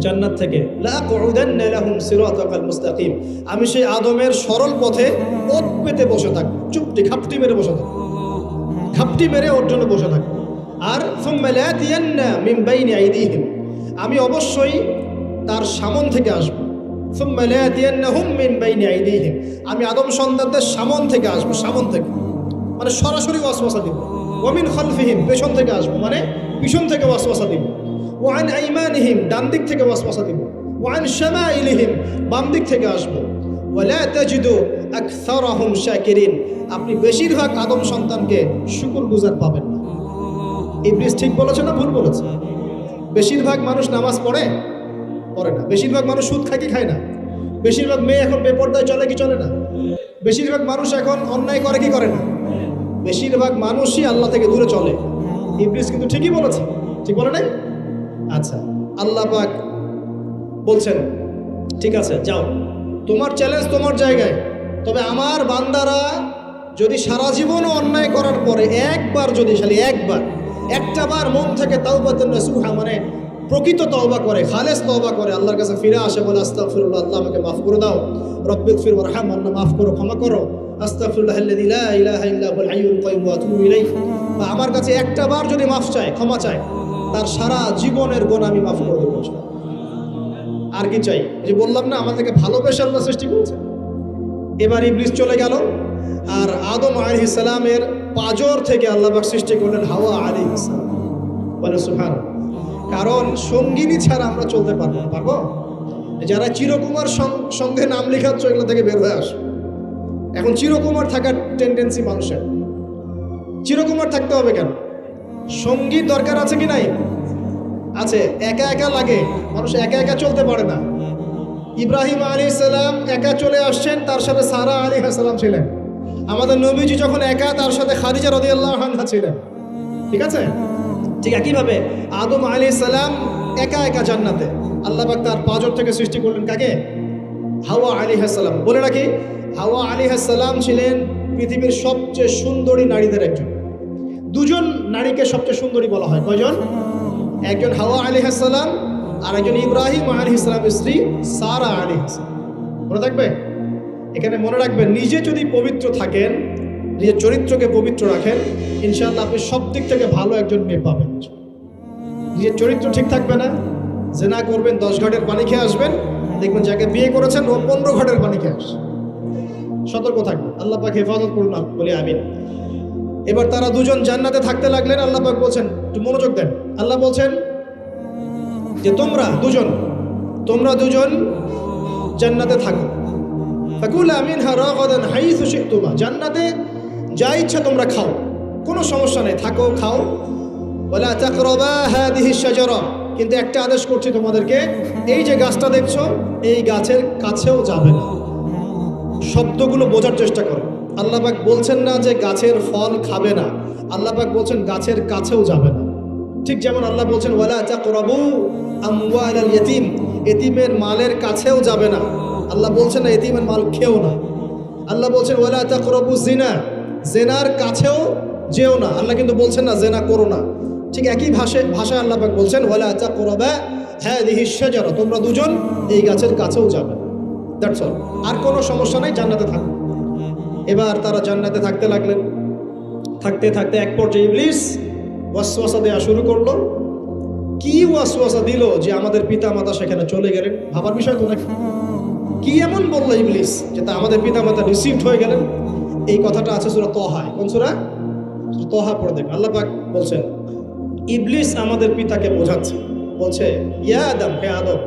জান্নাত থেকে, লা কুউদান্না লাহুম সিরাতাকাল মুস্তাকিম, আমি সেই আদমের সরল পথে ওত পেতে বসে থাকবো, চুপটি খাপটি মেরে বসে থাকবো, খাপটি মেরে ওর জন্য বসে থাকবো। আর সুম্মা লাতিয়ান্না মিন বাইনি আইদিহিম, আমি অবশ্যই তার সামন থেকে আসবো। সুম্মা লাতিয়ান্নাহুম মিন বাইনি আইদিহিম, আমি আদম সন্তানদের সামন থেকে আসবো, সামন থেকে মানে সরাসরি ওয়াসওয়াসা দিব। ওয়া মিন খালফিহিম, পেছন থেকে আসবো মানে পিছন থেকে ওয়াসওয়াসা দিব। ওয়া আন আইমানিহিম, ডান দিক থেকে ওয়াসওয়াসা দিব। ওয়া আন শামাইলিহিম, বাম দিক থেকে আসবো। ওয়া লা তাজিদু আকসারাহুম শাকিরিন, আপনি বেশিরভাগ আদম সন্তানকে শুকরগুজার পাবেন না। ইবলিস ঠিক বলেছে না ভুল বলেছে? বেশিরভাগ মানুষ নামাজ পড়ে না, বেশিরভাগ মানুষ সুদ খায় কি খায় না, বেশিরভাগ মেয়ে এখন বেপরদায় চলে কি চলে না, বেশিরভাগ মানুষ এখন অন্যায় করে কি করে না, বেশিরভাগ মানুষই আল্লাহ থেকে দূরে চলে। ইবলিস কিন্তু ঠিকই বলেছে, ঠিক বলে নাই? আচ্ছা, আল্লাহ পাক বলছেন ঠিক আছে যাও, তোমার চ্যালেঞ্জ তোমার জায়গায়, তবে আমার বান্দারা যদি সারা জীবনও অন্যায় করার পরে একবার, যদি খালি একটা বার মন থেকে তাওবাতুন নাসুহা মানে প্রকৃত তওবা করে, খালেস তওবা করে, আল্লাহর কাছে ফিরে আসে, বলে আস্তাগফিরুল্লাহ, আল্লাহ আমাকে মাফ করে দাও, রব্বিগফির ওয়ারহাম, আল্লাহ মাফ করো, ক্ষমা করো, আস্তাগফিরুল্লাহাল্লাযী লা ইলাহা ইল্লা হুয়াল হাইয়ুল কাইয়্যুম ওয়া আতুবু ইলাইহি, বা আমার কাছে একটা বার যদি মাফ চায়, ক্ষমা চায়, তার সারা জীবনের গুনাহ আমি মাফ করে দেবো। আর কি চাই? যে বললাম না আমাদেরকে ভালোবেসে আল্লাহ সৃষ্টি করেছে। এবার ইবলিস চলে গেল, আর আদম আলাইহিস সালামের পাঁজর থেকে আল্লাহ পাক সৃষ্টি করলেন হাওয়া আলাইহিস সালাম। বলে সুবহান। কারণ সঙ্গিনী ছাড়া আমরা চলতে পারবো? যারা চিরকুমার সঙ্গে নাম লেখাচ্ছ, এগুলো থেকে বের হয়ে আসো। এখন চিরকুমার থাকার টেন্ডেন্সি মানুষের, চিরকুমার থাকতে হবে কেন? সঙ্গী দরকার আছে কি নাই? আছে। একা একা লাগে, মানুষ একা একা চলতে পারে না। ইব্রাহিম আলাইহিস সালাম একা চলে আসছেন, তার সাথে সারা আলাইহিস সালাম ছিলেন। আমাদের নবীজি যখন একা, তার সাথে খাদিজা রাদিয়াল্লাহু আনহা ছিলেন। ঠিক আছে? ঠিক একইভাবে আদম আলাইহিস সালাম একা একা জান্নাতে, আল্লাহ পাক তার পাঁজর থেকে সৃষ্টি করলেন কাকে? হাওয়া আলাইহিস সালাম। বলে রাখি, হাওয়া আলাইহিস সালাম ছিলেন পৃথিবীর সবচেয়ে সুন্দরী নারীদের একজন। দুজন নারীকে সবচেয়ে সুন্দরী বলা হয়, কয়জন? একজন হাওয়া আলাইহিস সালাম, আর একজন ইব্রাহিম আলাইহিস সালামের স্ত্রী সারা আলাইহিস সালাম। মনে থাকবে? এখানে মনে রাখবেন, নিজে যদি পবিত্র থাকেন, নিজের চরিত্রকে পবিত্র রাখেন, ইনশাআল্লাহ আপনি সব দিক থেকে ভালো একজন মেয়ে পাবেন। নিজের চরিত্র ঠিক থাকবে না, জিনা করবেন, 10 ঘাটের পানি খেয়ে আসবেন, দেখবেন যাকে বিয়ে করেছেন ও 15 ঘাটের পানি খেয়ে আসছে। সতর্ক থাকবেন, আল্লাহ পাক হেফাজত করুন বলে আমিন। এবার তারা দুজন জান্নাতে থাকতে লাগলেন। আল্লাহ পাক বলছেন, একটু মনোযোগ দেন, আল্লাহ বলছেন যে তোমরা দুজন জান্নাতে থাকো। ফাকুলা মিনহা রাগাদান হাইসু শি'তুমা, জান্নাতে যা ইচ্ছা তোমরা খাও, কোনো সমস্যা নেই, থাকো খাও। ওয়ালা তাকরাবা হাদিহিশ শাজারা, কিন্তু একটা আদেশ করছি তোমাদেরকে, এই যে গাছটা দেখছো, এই গাছের কাছেও যাবে না। শব্দগুলো বোঝার চেষ্টা করো। আল্লাহ পাক বলছেন না যে গাছের ফল খাবে না, আল্লাহ পাক বলছেন গাছের কাছেও যাবে না। ঠিক যেমন আল্লাহ বলছেন ওয়ালা তাকরাবু আমওয়ালাল ইয়াতীম, এতিমের মালের কাছেও যাবে না। আল্লাহ বলছেন না এতিমের মাল খেও না। আল্লাহ বলছেন ওয়ালা তাকরাবু জিনা, জেনার কাছেও যেও না। আল্লাহ কিন্তু বলছেন না জেনা করো না। ঠিক একই ভাষায় আল্লাহ পাক বলছেন ওয়ালা তাকরাবা হাদিহিশ শাজারা, তোমরা দুজন এই গাছের কাছেও যাবে না। That's all. আর কোনো সমস্যা নাই, জান্নাতে থাকো। এবার তারা জান্নাতে থাকতে লাগলেন। থাকতে থাকতে এক পর্যায়ে ইবলিস ওয়াসওয়াসা দেওয়া শুরু করলো। কি ওয়াসওয়াসা দিল যে আমাদের পিতামাতা সেখানে চলে গেলেন? ভাবার বিষয় তো নাকি? কি এমন বললো ইবলিস যে তা আমাদের পিতামাতা রিসিভড হয়ে গেলেন? এই কথাটা আছে সূরা তাহায়। কোন সূরা? তাহা পড়ে দেখবেন। আল্লাহ পাক বলছেন ইবলিস আমাদের পিতাকে বোঝাচ্ছে, বলছে ইয়া আদম, হে আদম,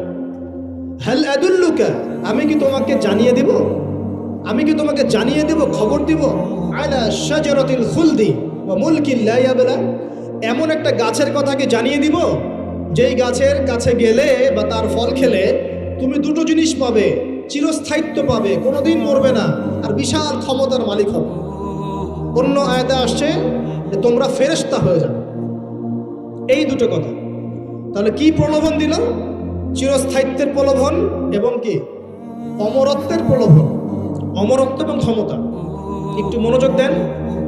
হাল আদুল্লুকা, আমি কি তোমাকে জানিয়ে দেব, খবর দিব, আলা শাজারাতিল খুলদি ওয়া মুলকিন লা ইয়াবলা, এমন একটা গাছের কথা কি জানিয়ে দিব যেই গাছের কাছে গেলে বা তার ফল খেলে তুমি দুটো জিনিস পাবে, চিরস্থায়িত্ব পাবে, কোনোদিন মরবে না, আর বিশাল ক্ষমতার মালিক হবে। অন্য আয়াতে আসছে যে তোমরা ফেরেশতা হয়ে যাবে। এই দুটো কথা। তাহলে কি প্রলোভন দিল? চিরস্থায়িত্বের প্রলোভন এবং কি অমরত্বের প্রলোভন। অমরত্ব এবং ক্ষমতা। একটু মনোযোগ দেন।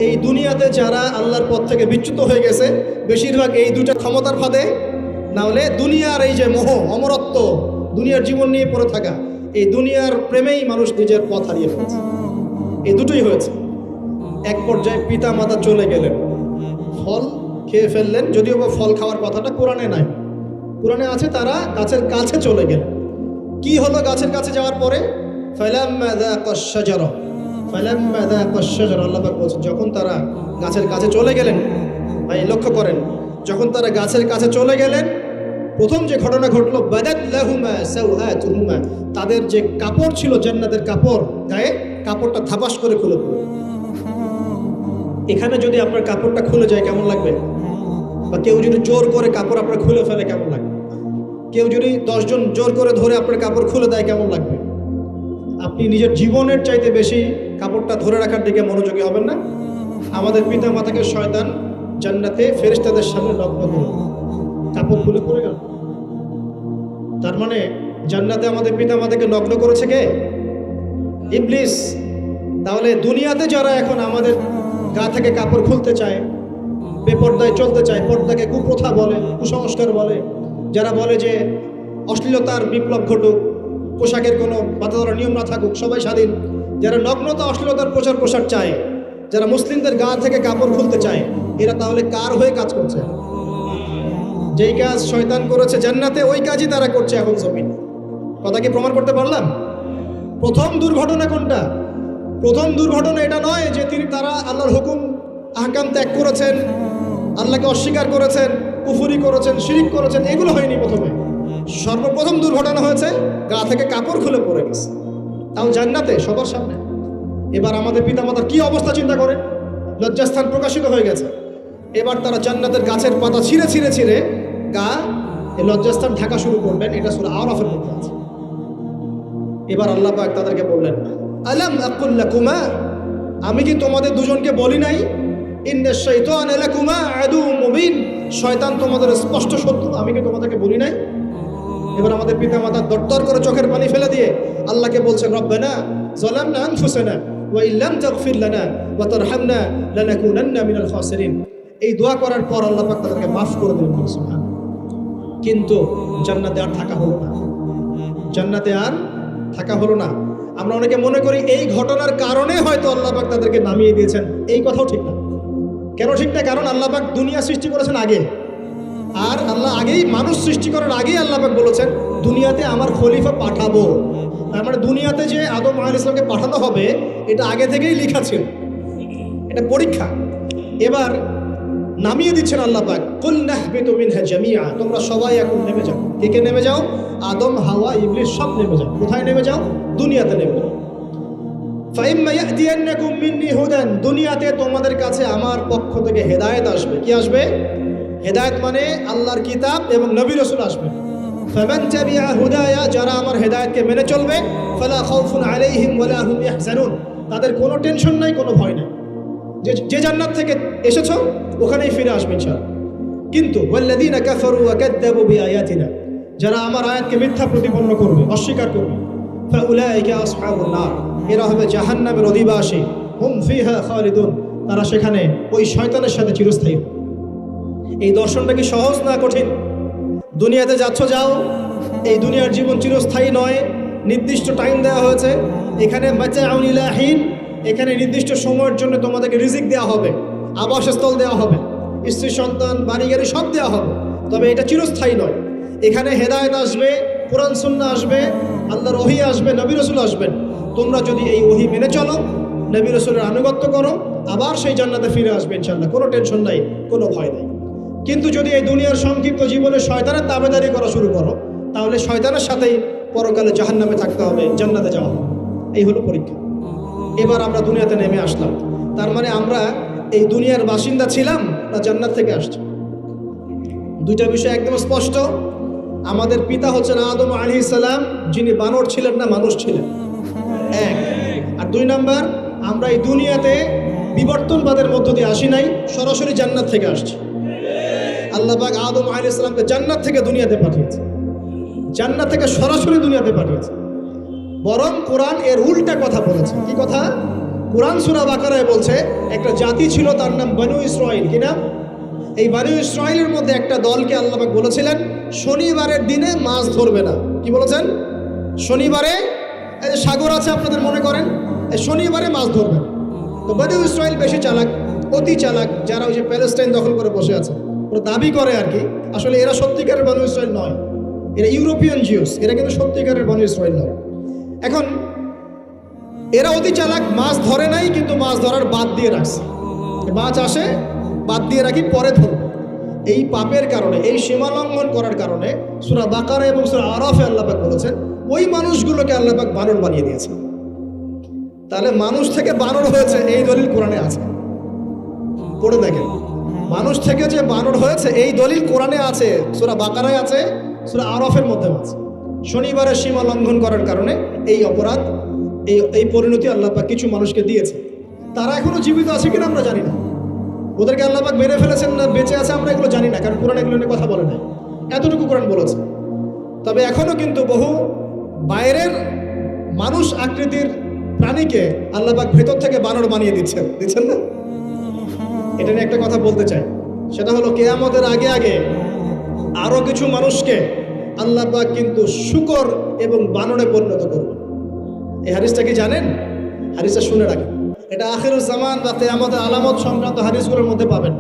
এই দুনিয়াতে যারা আল্লাহর পথ থেকে বিচ্যুত হয়ে গেছে বেশিরভাগ এই দুইটা ক্ষমতার ফাঁদে, না হলে দুনিয়ার এই যে মোহ, অমরত্ব, দুনিয়ার জীবন নিয়ে পড়ে থাকা, এই দুনিয়ার প্রেমেই মানুষ নিজের পথ হারিয়ে ফেলছে। এই দুটোই হয়েছে। এক পর্যায়ে পিতা মাতা চলে গেলেন, ফল খেয়ে ফেললেন, যদিও বা ফল খাওয়ার কথাটা কোরআনে নাই, কোরআনে আছে তারা গাছের কাছে চলে গেলেন। কি হলো গাছের কাছে যাওয়ার পরে? ফালাম্মা যাকাশ শাজারা, ফালাম্মা যাকাশ শাজারা, আল্লাহ পাক বলছেন যখন তারা গাছের কাছে চলে গেলেন। ভাই লক্ষ্য করেন, যখন তারা গাছের কাছে চলে গেলেন প্রথম যে ঘটনা ঘটলো, বাদাত লাহুমা সাওআতুহুমা, তাদের যে কাপড় ছিল জান্নাতের কাপড়, গায়ে কাপড়টা ধাপাস করে খুলে পড়ল। এখানে যদি আপনার কাপড়টা খুলে যায় কেমন লাগবে? বা কেউ যদি জোর করে কাপড় আপনার খুলে ফেলে কেমন লাগবে? কেউ যদি 10 জন জোর করে ধরে আপনার কাপড় খুলে দেয় কেমন লাগবে? আপনি নিজের জীবনের চাইতে বেশি কাপড়টা ধরে রাখার দিকে মনোযোগী হবেন না? আমাদের পিতা মাতাকে শয়তান জান্নাতে ফেরেশতাদের সামনে নগ্ন করে কাপড় খুলে পড়ে গেল। তার মানে জান্নাতে আমাদের পিতা মাতাকে নগ্ন করেছে কে? ইবলিস। তাহলে দুনিয়াতে যারা এখন আমাদের গা থেকে কাপড় খুলতে চায়, বেপর্দায় চলতে চায়, পর্দাকে কুপ্রথা বলে, কুসংস্কার বলে, যারা বলে যে অশ্লীলতার বিপ্লব ঘটুক, পোশাকের কোনো বাধা ধরা নিয়ম না থাকুক, সবাই স্বাধীন, যারা নগ্নতা অশ্লীলতার প্রচার প্রসার চায়, যারা মুসলিমদের গা থেকে কাপড় খুলতে চায়, এরা তাহলে কার হয়ে কাজ করছে? যেই কাজ শয়তান করেছে জান্নাতে ওই কাজই তারা করছে এখন জমিন। কথা কি প্রমাণ করতে পারলাম? প্রথম দুর্ঘটনা কোনটা? প্রথম দুর্ঘটনা এটা নয় যে তারা আল্লাহর হুকুম আহকাম ত্যাগ করেছেন, আল্লাহকে অস্বীকার করেছেন, কুফরি করেছেন, শিরিক করেছেন, এগুলো হয়নি প্রথমে। সর্বপ্রথম দুর্ঘটনা হয়েছে গা থেকে কাপড় খুলে পড়ে গেছে, তাও জান্নাতে সবার সামনে। এবার আমাদের পিতামাতার কি অবস্থা চিন্তা করে, লজ্জাস্থান প্রকাশিত হয়ে গেছে। এবার তারা জান্নাতের গাছের পাতা ছিঁড়ে ছিঁড়ে ছিঁড়ে গা এই লজ্জাস্থান ঢাকা শুরু করবেন। এটা সূরা আরাফের মধ্যে আছে। এবার আল্লাহ পাক তাদেরকে বললেন, আলাম আকুল লাকুমা, আমি কি তোমাদের দুজনকে বলি নাই, ইন্নাশ শাইতানা লাকুমা আদুউম মুবিন, শয়তান তোমাদের স্পষ্ট শত্রু, আমি কি তোমাদেরকে বলি নাই? এবার আমাদের পিতামাতা দরদর করে চোখের পানি ফেলে দিয়ে আল্লাহকে বলছেন, রব্বানা যালামনা আনফুসানা ওয়া ইল্লাম তাগফির লানা ওয়া তারহামনা লানাকুনান্না মিনাল খাসিরিন। এই দোয়া করার পর আল্লাহ পাক তাদেরকে মাফ করে দিলেন, সুবহান। কিন্তু জান্নাতে আর থাকা হলো না, জান্নাতে আর থাকা হলো না। আমরা অনেকে মনে করি এই ঘটনার কারণে হয়তো আল্লাহ পাক তাদেরকে নামিয়ে দিয়েছেন, এই কথাও ঠিক না। কেন ঠিক না? কারণ আল্লাহ পাক দুনিয়া সৃষ্টি করেছেন আগে, আর আল্লাহ আগেই মানুষ সৃষ্টি করার আগেই আল্লাহ পাক বলেছেন দুনিয়াতে আমার খলিফা পাঠাবো। তার মানে দুনিয়াতে যে আদম আলাইহিস সালামকে পাঠানো হবে এটা আগে থেকেই লেখা ছিল, এটা পরীক্ষা। এবার নামিয়ে দিচ্ছেন আল্লাহ পাক, কুল নাহবিতু মিনহা জামিআ, তোমরা সবাই এখন নেমে যাও। কে কে নেমে যাও? আদম, হাওয়া, ইবলিস সব নেমে যাও। কোথায় নেমে যাও? দুনিয়াতে নেমে যাও। ফাইম্মা ইয়াতিয়ান্নাকুম মিন্নি হুদান, দুনিয়াতে তোমাদের কাছে আমার পক্ষ থেকে হেদায়েত আসবে। কি আসবে? হেদায়েত মানে আল্লাহর কিতাব এবং নবী রাসূল আসবে। ফামান তাবিআ হুদায়া, যারা আমার হেদায়েতকে মেনে চলবে, ফালা খাউফুন আলাইহিম ওয়ালা হুম ইয়াহজানুন, তাদের কোনো টেনশন নাই, কোনো ভয় নাই। যে জান্নাত থেকে এসেছো ওখানেই ফিরে আসবে ইনশাআল্লাহ। কিন্তু ওয়াল্লাযীনা কাফারু ওয়া কাযযাবু বিআয়াতিনা, যারা আমার আয়াতকে মিথ্যা প্রতিপন্ন করবে, অস্বীকার করবে, ফাউলাইকা আসহাবুন নার, এরা হবে জাহান্নামের অধিবাসী, হুম ফিহা খালিদুন, তারা সেখানে ওই শয়তানের সাথে চিরস্থায়ী। এই দর্শনটা কি সহজ না কঠিন? দুনিয়াতে যাচ্ছ যাও, এই দুনিয়ার জীবন চিরস্থায়ী নয়, নির্দিষ্ট টাইম দেওয়া হয়েছে। এখানে মাতাউন ইলাহিন, এখানে নির্দিষ্ট সময়ের জন্য তোমাদেরকে রিজিক দেওয়া হবে, আবাসস্থল দেওয়া হবে, স্ত্রী সন্তান, বাড়ি গাড়ি সব দেওয়া হবে, তবে এটা চিরস্থায়ী নয়। এখানে হেদায়েত আসবে, কোরআন সুন্নাহ আসবে, আল্লাহর ওহী আসবে, নবী রাসূল আসবেন। তোমরা যদি এই ওহী মেনে চলো, নবী রাসূলের আনুগত্য করো, আবার সেই জান্নাতে ফিরে আসবে ইনশাআল্লাহ, কোনো টেনশন নাই, কোনো ভয় নাই। কিন্তু যদি এই দুনিয়ার সংক্ষিপ্ত জীবনে শয়তানের তাবেদারি করা শুরু করো, তাহলে শয়তানের সাথেই পরকালে জাহান্নামে থাকতে হবে, জান্নাতে যাওয়া হবে। এই হলো পরীক্ষা। এবার আমরা দুনিয়াতে নেমে আসলাম, তার মানে আমরা এই দুনিয়ার বাসিন্দা ছিলাম না জান্নাত থেকে আসছি? দুইটা বিষয় একদম স্পষ্ট। আমাদের পিতা হচ্ছেন আদম আলাইহিস সালাম, যিনি বানর ছিলেন না, মানুষ ছিলেন, এক। আর দুই নাম্বার, আমরা এই দুনিয়াতে বিবর্তনবাদের মধ্য দিয়ে আসি নাই, সরাসরি জান্নাত থেকে আসছি। আল্লাহ পাক আদম আলাইহিস সালামকে জান্নাত থেকে দুনিয়াতে পাঠিয়েছে, জান্নাত থেকে সরাসরি দুনিয়াতে পাঠিয়েছে। বরং কোরআন এর উল্টা কথা বলেছে। কি কথা? কুরআন সূরা বাকারায় বলছে একটা জাতি ছিল, তার নাম বনু ইসরাইল। কি নাম? এই বনু ইসরাইলের মধ্যে একটা দলকে আল্লাহ পাক বলেছিলেন শনিবারের দিনে মাছ ধরবে না। কি বলেছেন? শনিবারে, এই যে সাগর আছে আপনাদের মনে করেন, এই শনিবারে মাছ ধরবেন। তো বনু ইসরাইল বেশি চালাক, অতি চালাক, যারা ওই যে প্যালেস্টাইন দখল করে বসে আছে, ওরা দাবি করে আর কি, আসলে এরা সত্যিকারের বনু ইসরাইল নয়, এরা ইউরোপিয়ান জিউস, এরা কিন্তু সত্যিকারের বনু ইসরাইল নয়। এখন এরা অতি চালাক, মাছ ধরে নাই, কিন্তু মাছ ধরার বাদ দিয়ে রাখছে। মাছ আসে, বাদ দিয়ে রাখি, পরে ধরব। এই পাপের কারণে, এই সীমা লঙ্ঘন করার কারণে সূরা বাকারা এবং সূরা আরাফে আল্লাহ পাক বলেছেন ওই মানুষগুলোকে আল্লাহ পাক বানর বানিয়ে দিয়েছে। তাহলে মানুষ থেকে বানর হয়েছে এই দলিল কোরআনে আছে, পড়ে দেখেন। মানুষ থেকে যে বানর হয়েছে এই দলিল কোরআনে আছে, সূরা বাকারায় আছে, সূরা আরাফের মধ্যে আছে। শনিবারের সীমা লঙ্ঘন করার কারণে এই অপরাধ, এই পরিণতি আল্লাহ পাক কিছু মানুষকে দিয়েছে। তারা এখনো জীবিত আছে কিনা আমরা জানি না, ওদেরকে আল্লাহ পাক মেরে ফেলেছেন না বেঁচে আছে আমরা এগুলো জানি না, কারণ কোরআন এগুলো নিয়ে কথা বলে নাই, এতটুকু কোরআন বলেছে। তবে এখনো কিন্তু বহু বাইরের মানুষ আকৃতির প্রাণীকে আল্লাহ পাক ভেতর থেকে বানর বানিয়ে দিচ্ছেন না। এটা নিয়ে একটা কথা বলতে চাই, সেটা হলো কিয়ামতের আগে আগে আরো কিছু মানুষকে আল্লাহ পাক কিন্তু শূকর এবং বানরে পরিণত করবে। এই হাদিসটা কি জানেন? হাদিসটা শুনে রাখেন, এটা আখিরুজ জামান বা কিয়ামতের আলামত সংক্রান্ত হাদিসগুলোর মধ্যে পাবেন।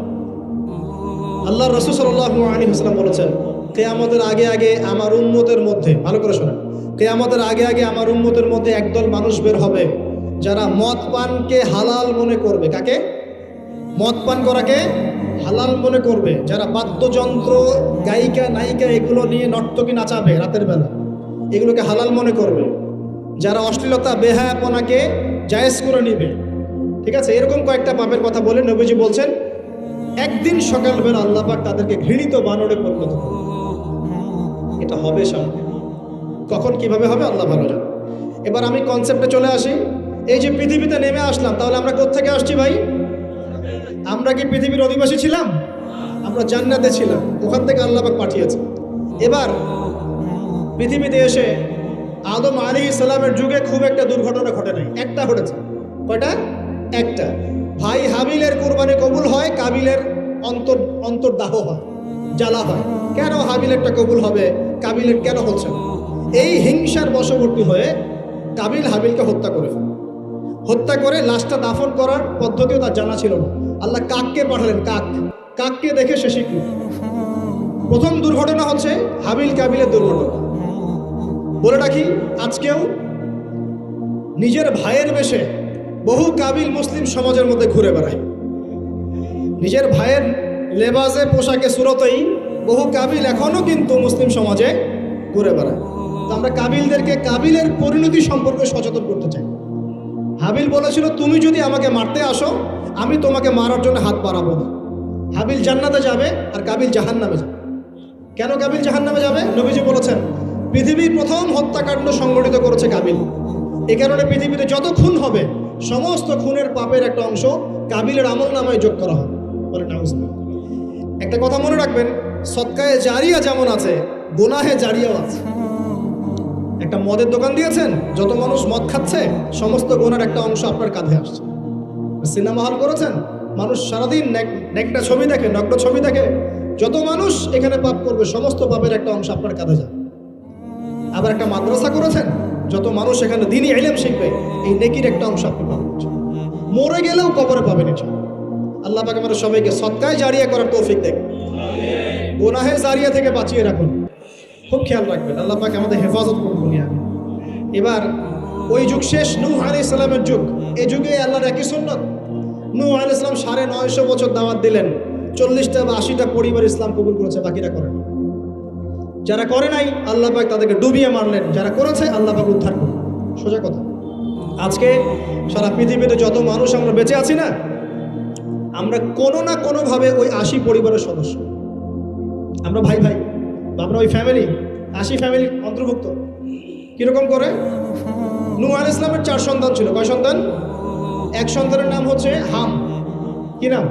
আল্লাহ রাসূল সাল্লাল্লাহু আলাইহি ওয়াসাল্লাম বলেছেন কিয়ামতের আগে আগে আমার উম্মতের মধ্যে, ভালো করে শোনেন, কিয়ামতের আগে আগে আমার উম্মতের মধ্যে একদল মানুষ বের হবে যারা মদ পানকে হালাল মনে করবে। কাকে? মদ পান করাকে হালাল মনে করবে। যারা বাদ্যযন্ত্র, গায়িকা, নায়িকা এগুলো নিয়ে নর্তকী নাচাবে রাতের বেলা, এগুলোকে হালাল মনে করবে। যারা অশ্লীলতা, বেহায়াপনাকে জায়েজ করে নিবে। ঠিক আছে, এরকম কয়েকটা পাপের কথা বলে নবীজি বলছেন একদিন সকালবেলা আল্লাহ পাক তাদেরকে ঘৃণিত বানরে পরিণত করবে। এটা হবে সামনে, কখন কিভাবে হবে আল্লাহ ভালো জানে। এবার আমি কনসেপ্টে চলে আসি। এই যে পৃথিবীতে নেমে আসলাম, তাহলে আমরা কোত্থেকে আসছি ভাই? আমরা কি পৃথিবীর অধিবাসী ছিলাম? আমরা জান্নাতে ছিলাম, ওখান থেকে আল্লাহ পাক পাঠিয়েছে। এবার পৃথিবীতে এসে আদম আলাইহিস সালামের যুগে খুব একটা দুর্ঘটনা ঘটে নাই, একটা ঘটেছে। কয়টা? একটা। ভাই হাবিলের কুরবানি কবুল হয়, কাবিলের অন্তর্দাহ হয়, জ্বালা হয়। কেন হাবিলেরটা কবুল হবে, কাবিলের কেন হচ্ছে না? এই হিংসার বশবর্তী হয়ে কাবিল হাবিলকে হত্যা করে ফেলে। হত্যা করে লাশটা দাফন করার পদ্ধতিও তার জানা ছিল না। আল্লাহ কাককে পাঠালেন, কাককে দেখে সে শিখল। প্রথম দুর্ঘটনা হচ্ছে হাবিল কাবিলের দুর্ঘটনা। বলে রাখি, আজকেও নিজের ভাইয়ের বেশে বহু কাবিল মুসলিম সমাজের মধ্যে ঘুরে বেড়ায়। নিজের ভাইয়ের লেবাসে, পোশাকে, সুরতেই বহু কাবিল এখনো কিন্তু মুসলিম সমাজে ঘুরে বেড়ায়। তো আমরা কাবিলদেরকে কাবিলের পরিণতি সম্পর্কে সচেতন করতে চাই। হাবিল বলেছিল তুমি যদি আমাকে মারতে আসো আমি তোমাকে মারার জন্য হাত বাড়াবো না। হাবিল জান্নাতে যাবে আর কাবিল জাহান্নামে যাবে। কেন কাবিল জাহান্নামে যাবে? নবীজি বলেছেন পৃথিবীর প্রথম হত্যাকাণ্ড সংগঠিত করেছে কাবিল। এই কারণে পৃথিবীতে যত খুন হবে সমস্ত খুনের পাপের একটা অংশ কাবিলের আমল নামায় যোগ করা হবে। বলে নাউজুবিল্লাহ। একটা কথা মনে রাখবেন, সদকায়ে জারিয়া যেমন আছে, গুনাহে জারিয়াও আছে। একটা মদের দোকান দিয়েছেন, যত মানুষ মদ খাচ্ছে সমস্ত গুনার একটা অংশ আপনার কাঁধে আসছে। সিনেমা হল করেছেন, মানুষ সারাদিন নেকটা ছবি দেখে, নগ্ন ছবি দেখে, যত মানুষ এখানে পাপ করবে সমস্ত পাপের একটা অংশ আপনার কাঁধে যাবে। আবার একটা মাদ্রাসা করেছেন, যত মানুষ এখানে দ্বীনি ইলম শিখবে এই নেকির একটা অংশ আপনি পাবেন। মরে গেলেও কবরে পাবেন। আল্লাহ পাক আমাদের সবাইকে সদকায়ে জারিয়া করার তৌফিক দেন, গুনাহে জারিয়া থেকে বাঁচিয়ে রাখুন। খুব খেয়াল রাখবেন, আল্লাহ পাক আমাদের হেফাজত করুন। এবার ওই যুগ শেষ, নূহ আলাইহিস সালামের যুগ। এই যুগে আল্লাহর একই সুন্নাত। নূহ আলাইহিস সালাম 950 বছর দাওয়াত দিলেন, 40টা বা 80টা পরিবার ইসলাম কবুল করেছে, বাকিরা করেন। যারা করে নাই আল্লাহ পাক তাদেরকে ডুবিয়ে মারলেন, যারা করেছে আল্লাহ পাক উদ্ধার করলেন। সোজা কথা। আজকে সারা পৃথিবীতে যত মানুষ আমরা বেঁচে আছি না, আমরা কোনো না কোনোভাবে ওই 80 পরিবারের সদস্য। আমরা ভাই ভাই, আমরা ওই ফ্যামিলি, 80 ফ্যামিলির অন্তর্ভুক্ত। কিরকম করে? নূহ আলাইহিস সালামের 4 সন্তান ছিল। কয় সন্তান? এক সন্তানের নাম হচ্ছে হাম। কি নাম?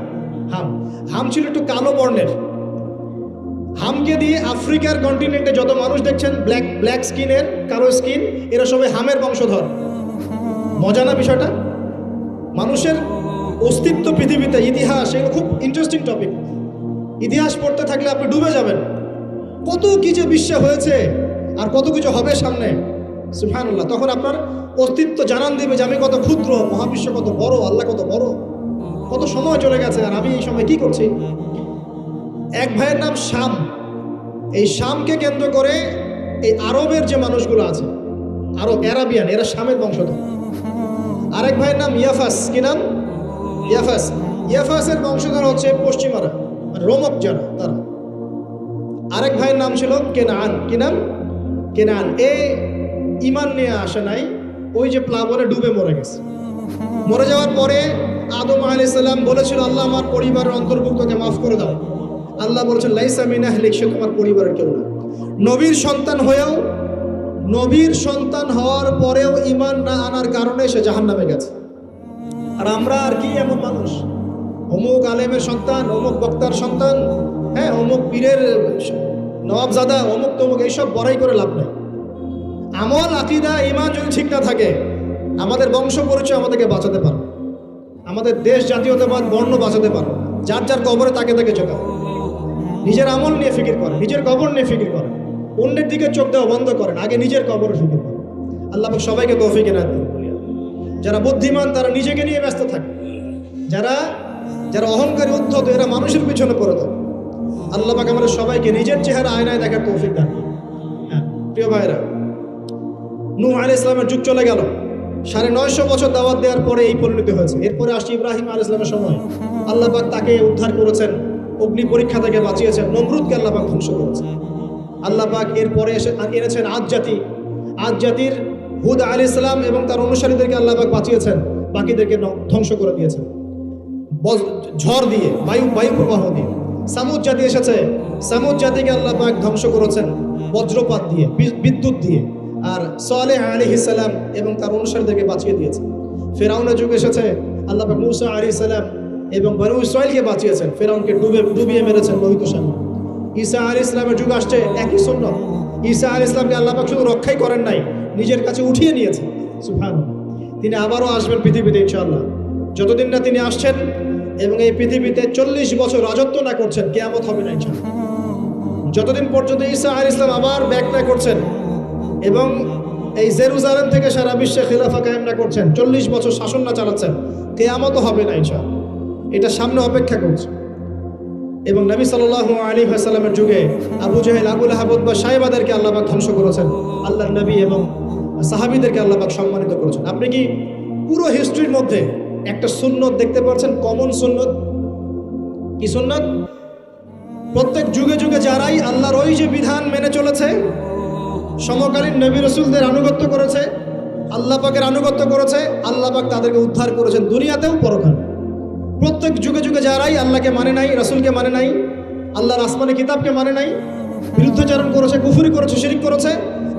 হাম। হাম ছিল একটু কালো বর্ণের। হামকে দিয়ে আফ্রিকার কন্টিনেন্টে যত মানুষ দেখছেন ব্ল্যাক স্কিনের, কালো স্কিন, এরা সবাই হামের বংশধর। মজা না বিষয়টা? মানুষের অস্তিত্ব পৃথিবীতে, ইতিহাস, এগুলো খুব ইন্টারেস্টিং টপিক। ইতিহাস পড়তে থাকলে আপনি ডুবে যাবেন। কত কি যে বিশ্বে হয়েছে আর কত কিছু হবে সামনে, সুবহানাল্লাহ। তখন আপনার অস্তিত্ব জানান দিবে যে আমি কত ক্ষুদ্র, মহাবিশ্ব কত বড়, আল্লাহ কত বড়, কত সময় চলে গেছে আর আমি এই সময় কি করছি। এক ভাইয়ের নাম শাম। এই শামকে কেন্দ্র করে এই আরবের যে মানুষগুলো আছে, আরব, অ্যারাবিয়ান, এরা শামের বংশধর। আরেক ভাইয়ের নাম ইয়াফাস। কি নাম? ইয়াফাস। ইয়াফাসের বংশধর হচ্ছে পশ্চিমারা, মানে রোমক যারা, তারা। আরেক ভাইয়ের নাম ছিল কেনান। কি নাম? কেনান। এ ইমান নিয়ে আসে নাই, ওই যে প্লাবনে ডুবে মরে গেছে। মরে যাওয়ার পরে আদম আলাইহিস সালাম বলেছিল, আল্লাহ আমার পরিবারের অন্তর্ভুক্তকে মাফ করে দাও। আল্লাহ বলেছেন, লাইসা মিন আহলিক, সে তোমার পরিবারের কেউ না। নবীর সন্তান হয়েও, নবীর সন্তান হওয়ার পরেও ইমান না আনার কারণে সে জাহান্নামে গেছে। আর আমরা আর কি এমন মানুষ, অমুক আলেমের সন্তান, অমুক বক্তার সন্তান, হ্যাঁ, অমুক পীরের নবাবজাদা, অমুক তমুক, এইসব বড়াই করে লাভ নেই। আমল, আকীদা, ঈমান যদি ঠিক না থাকে, আমাদের বংশ পরিচয় আমাদেরকে বাঁচাতে পারবে, আমাদের দেশ, জাতীয়তাবাদ, বর্ণ বাঁচাতে পারবে। যার যার কবরে তাকে তাকে চোখা, নিজের আমল নিয়ে ফিকির করে, নিজের কবর নিয়ে ফিকির করে, অন্যের দিকে চোখ দেওয়া বন্ধ করেন, আগে নিজের কবরে ফিকির করেন। আল্লাহ পাক সবাইকে তৌফিক এনায়েত করুন। যারা বুদ্ধিমান তারা নিজেকে নিয়ে ব্যস্ত থাকে, যারা যারা অহংকারী, উদ্ধত, এরা মানুষের পিছনে পড়ে থাকে। আল্লাহ পাক আমাদের সবাইকে নিজের চেহারা আয়নায় দেখার তৌফিক দান। হ্যাঁ প্রিয় ভাইরা, নূহ আলাইহিস সালামের যুগ চলে গেল, 950 বছর দাওয়াত দেওয়ার পরে এই পরিণতি হয়েছে। এরপরে আসছে ইব্রাহিম আলাইহিস সালামের সময়। আল্লাহ পাক তাকে উদ্ধার করেছেন, অগ্নি পরীক্ষা থেকে বাঁচিয়েছেন, নমরুদকে আল্লাহ পাক ধ্বংস করেছেন। আল্লাহ পাক এরপরে এনেছেন আদ জাতি। আদ জাতির হুদ আলাইহিস সালাম এবং তার অনুসারীদেরকে আল্লাহ পাক বাঁচিয়েছেন, বাকিদেরকে ধ্বংস করে দিয়েছেন ঝড় দিয়ে, বায়ু প্রবাহ দিয়ে। সামুদ জাতি এসেছে, সামুদ জাতিকে আল্লাহ পাক ধ্বংস করেছেন বজ্রপাত দিয়ে, বিদ্যুৎ দিয়ে। আর সালেহ আলাইহিস সালাম এবং তার অনুসারীদেরকে বাঁচিয়ে দিয়েছেন। ফেরাউনের যুগ এসেছে, আল্লাহ পাক মূসা আলাইহিস সালাম এবং বনু ইসরাইলকে বাঁচিয়েছেন, ফেরাউনকে ডুবিয়ে মেরেছেন লোহিত সাগরে। ঈসা আলাইহিস সালামের যুগ আসছে, একই সুন্নাত। ঈসা আলাইহিস সালামকে আল্লাহ পাক শুধু রক্ষাই করেন নাই, নিজের কাছে উঠিয়ে নিয়েছেন। সুবহানাল্লাহ। তিনি আবারও আসবেন পৃথিবীতে ইনশাআল্লাহ। যতদিন না তিনি আসছেন এবং এই পৃথিবীতে 40 বছর রাজত্ব না করছেন, কিয়ামত হবে না ইনশাআল্লাহ। যতদিন পর্যন্ত ঈসা আলাইহিস সালাম আবার ব্যাক না করছেন এবং এই জেরুজালেম থেকে সারা বিশ্বে খিলাফা কায়েম না করছেন, 40 বছর শাসন না চালাচ্ছেন, কিয়ামত হবে না ইনশাআল্লাহ। এটা সামনে অপেক্ষা করছে। এবং নবী সাল্লাল্লাহু আলাইহি ওয়াসাল্লামের যুগে আবু জাহেল, আবু লাহাব বা সাহেবাদেরকে আল্লাহ পাক ধ্বংস করেছেন, আল্লাহর নবী এবং সাহাবীদেরকে আল্লাহ পাক সম্মানিত করেছেন। আপনি কি পুরো হিস্ট্রির মধ্যে একটা সুন্নত দেখতে পাচ্ছেন, কমন সুন্নত? কি সুন্নত? প্রত্যেক যুগে যুগে যারাই আল্লাহর ওই যে বিধান মেনে চলেছে, সমকালীন নবী রাসূলদের আনুগত্য করেছে, আল্লাহ পাকের আনুগত্য করেছে, আল্লাহ পাক তাদেরকে উদ্ধার করেছেন দুনিয়াতেও পরকালে। প্রত্যেক যুগে যুগে যারাই আল্লাহকে মানে নাই, রাসূলকে মানে নাই, আল্লাহর আসমানি কিতাবকে মানে নাই, বিরুদ্ধাচরণ করেছে, কুফরি করেছে, শিরক করেছে,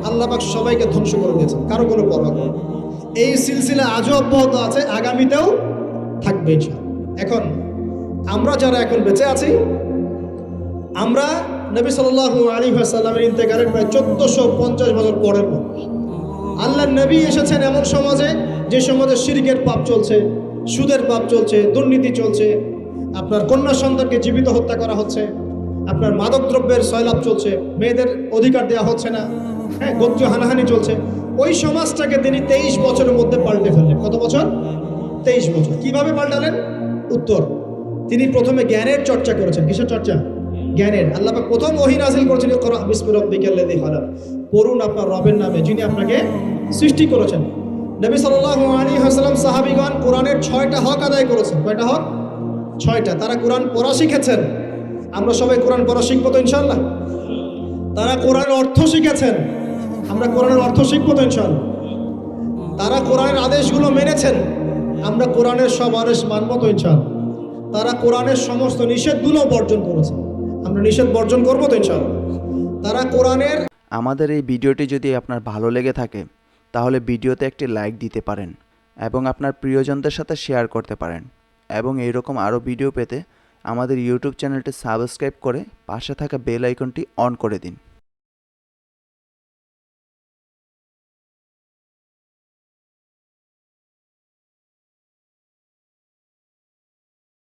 আল্লাহ পাক সবাইকে ধ্বংস করে দিয়েছেন, কারো কোনো পরোয়া করেন। এই সিলসিলা আজও অব্যাহত আছে, আগামীতেও থাকবে ইনশাআল্লাহ। এখন আমরা যারা এখন বেঁচে আছি, আমরা নবী সাল্লাল্লাহু আলাইহি ওয়াসাল্লামের ইন্তেকালের প্রায় 1450 বছর পরের মানুষ। আল্লাহর নবী এসেছেন এমন সমাজে, যে সমাজে শিরকের পাপ চলছে, সুদের পাপ চলছে, দুর্নীতি চলছে, আপনার কন্যা সন্তানকে জীবিত হত্যা করা হচ্ছে, আপনার মাদকদ্রব্যের সয়লাভ চলছে, মেয়েদের অধিকার দেওয়া হচ্ছে না, হ্যাঁ, গোত্রীয় হানাহানি চলছে। ওই সমাজটাকে তিনি 23 বছরের মধ্যে পাল্টে ফেললেন। কত বছর? 23 বছর। কিভাবে পাল্টালেন? উত্তর, তিনি প্রথমে জ্ঞানের চর্চা করেছেন। কিসের চর্চা? জ্ঞানের। আল্লাহ পাক প্রথম ওহী নাযিল করেছেন, ইকরা বিসমি রাব্বিকাল্লাযী খালাক, পড়ুন আপনার রবের নামে যিনি আপনাকে সৃষ্টি করেছেন। নবী সাল্লাল্লাহু আলাইহি ওয়াসাল্লাম, সাহাবীগণ কোরআনের 6টা হক আদায় করেছেন। কয়টা হক? 6টা। তারা কোরআন পড়া শিখেছেন। আমরা সবাই কোরআন পড়া শিখবো তো ইনশাআল্লাহ? তারা কোরআনের অর্থ শিখেছেন। আমরা কোরআনের অর্থ শিখবো তো ইনশাআল্লাহ? তারা কোরআনের আদেশগুলো মেনেছেন। আমরা কোরআনের সব আদেশ মানবো তো ইনশাআল্লাহ? তারা কোরআনের সমস্ত নিষেধগুলো বর্জন করেছে, আমরা নিষেধ বর্জন করবো তো ইনশাআল্লাহ? তারা কোরআনের। আমাদের এই ভিডিওটি যদি আপনার ভালো লেগে থাকে তাহলে ভিডিওতে একটি লাইক দিতে পারেন এবং আপনার প্রিয়জনদের সাথে শেয়ার করতে পারেন। এবং এইরকম আরও ভিডিও পেতে আমাদের ইউটিউব চ্যানেলটি সাবস্ক্রাইব করে পাশে থাকা বেল আইকনটি অন করে দিন।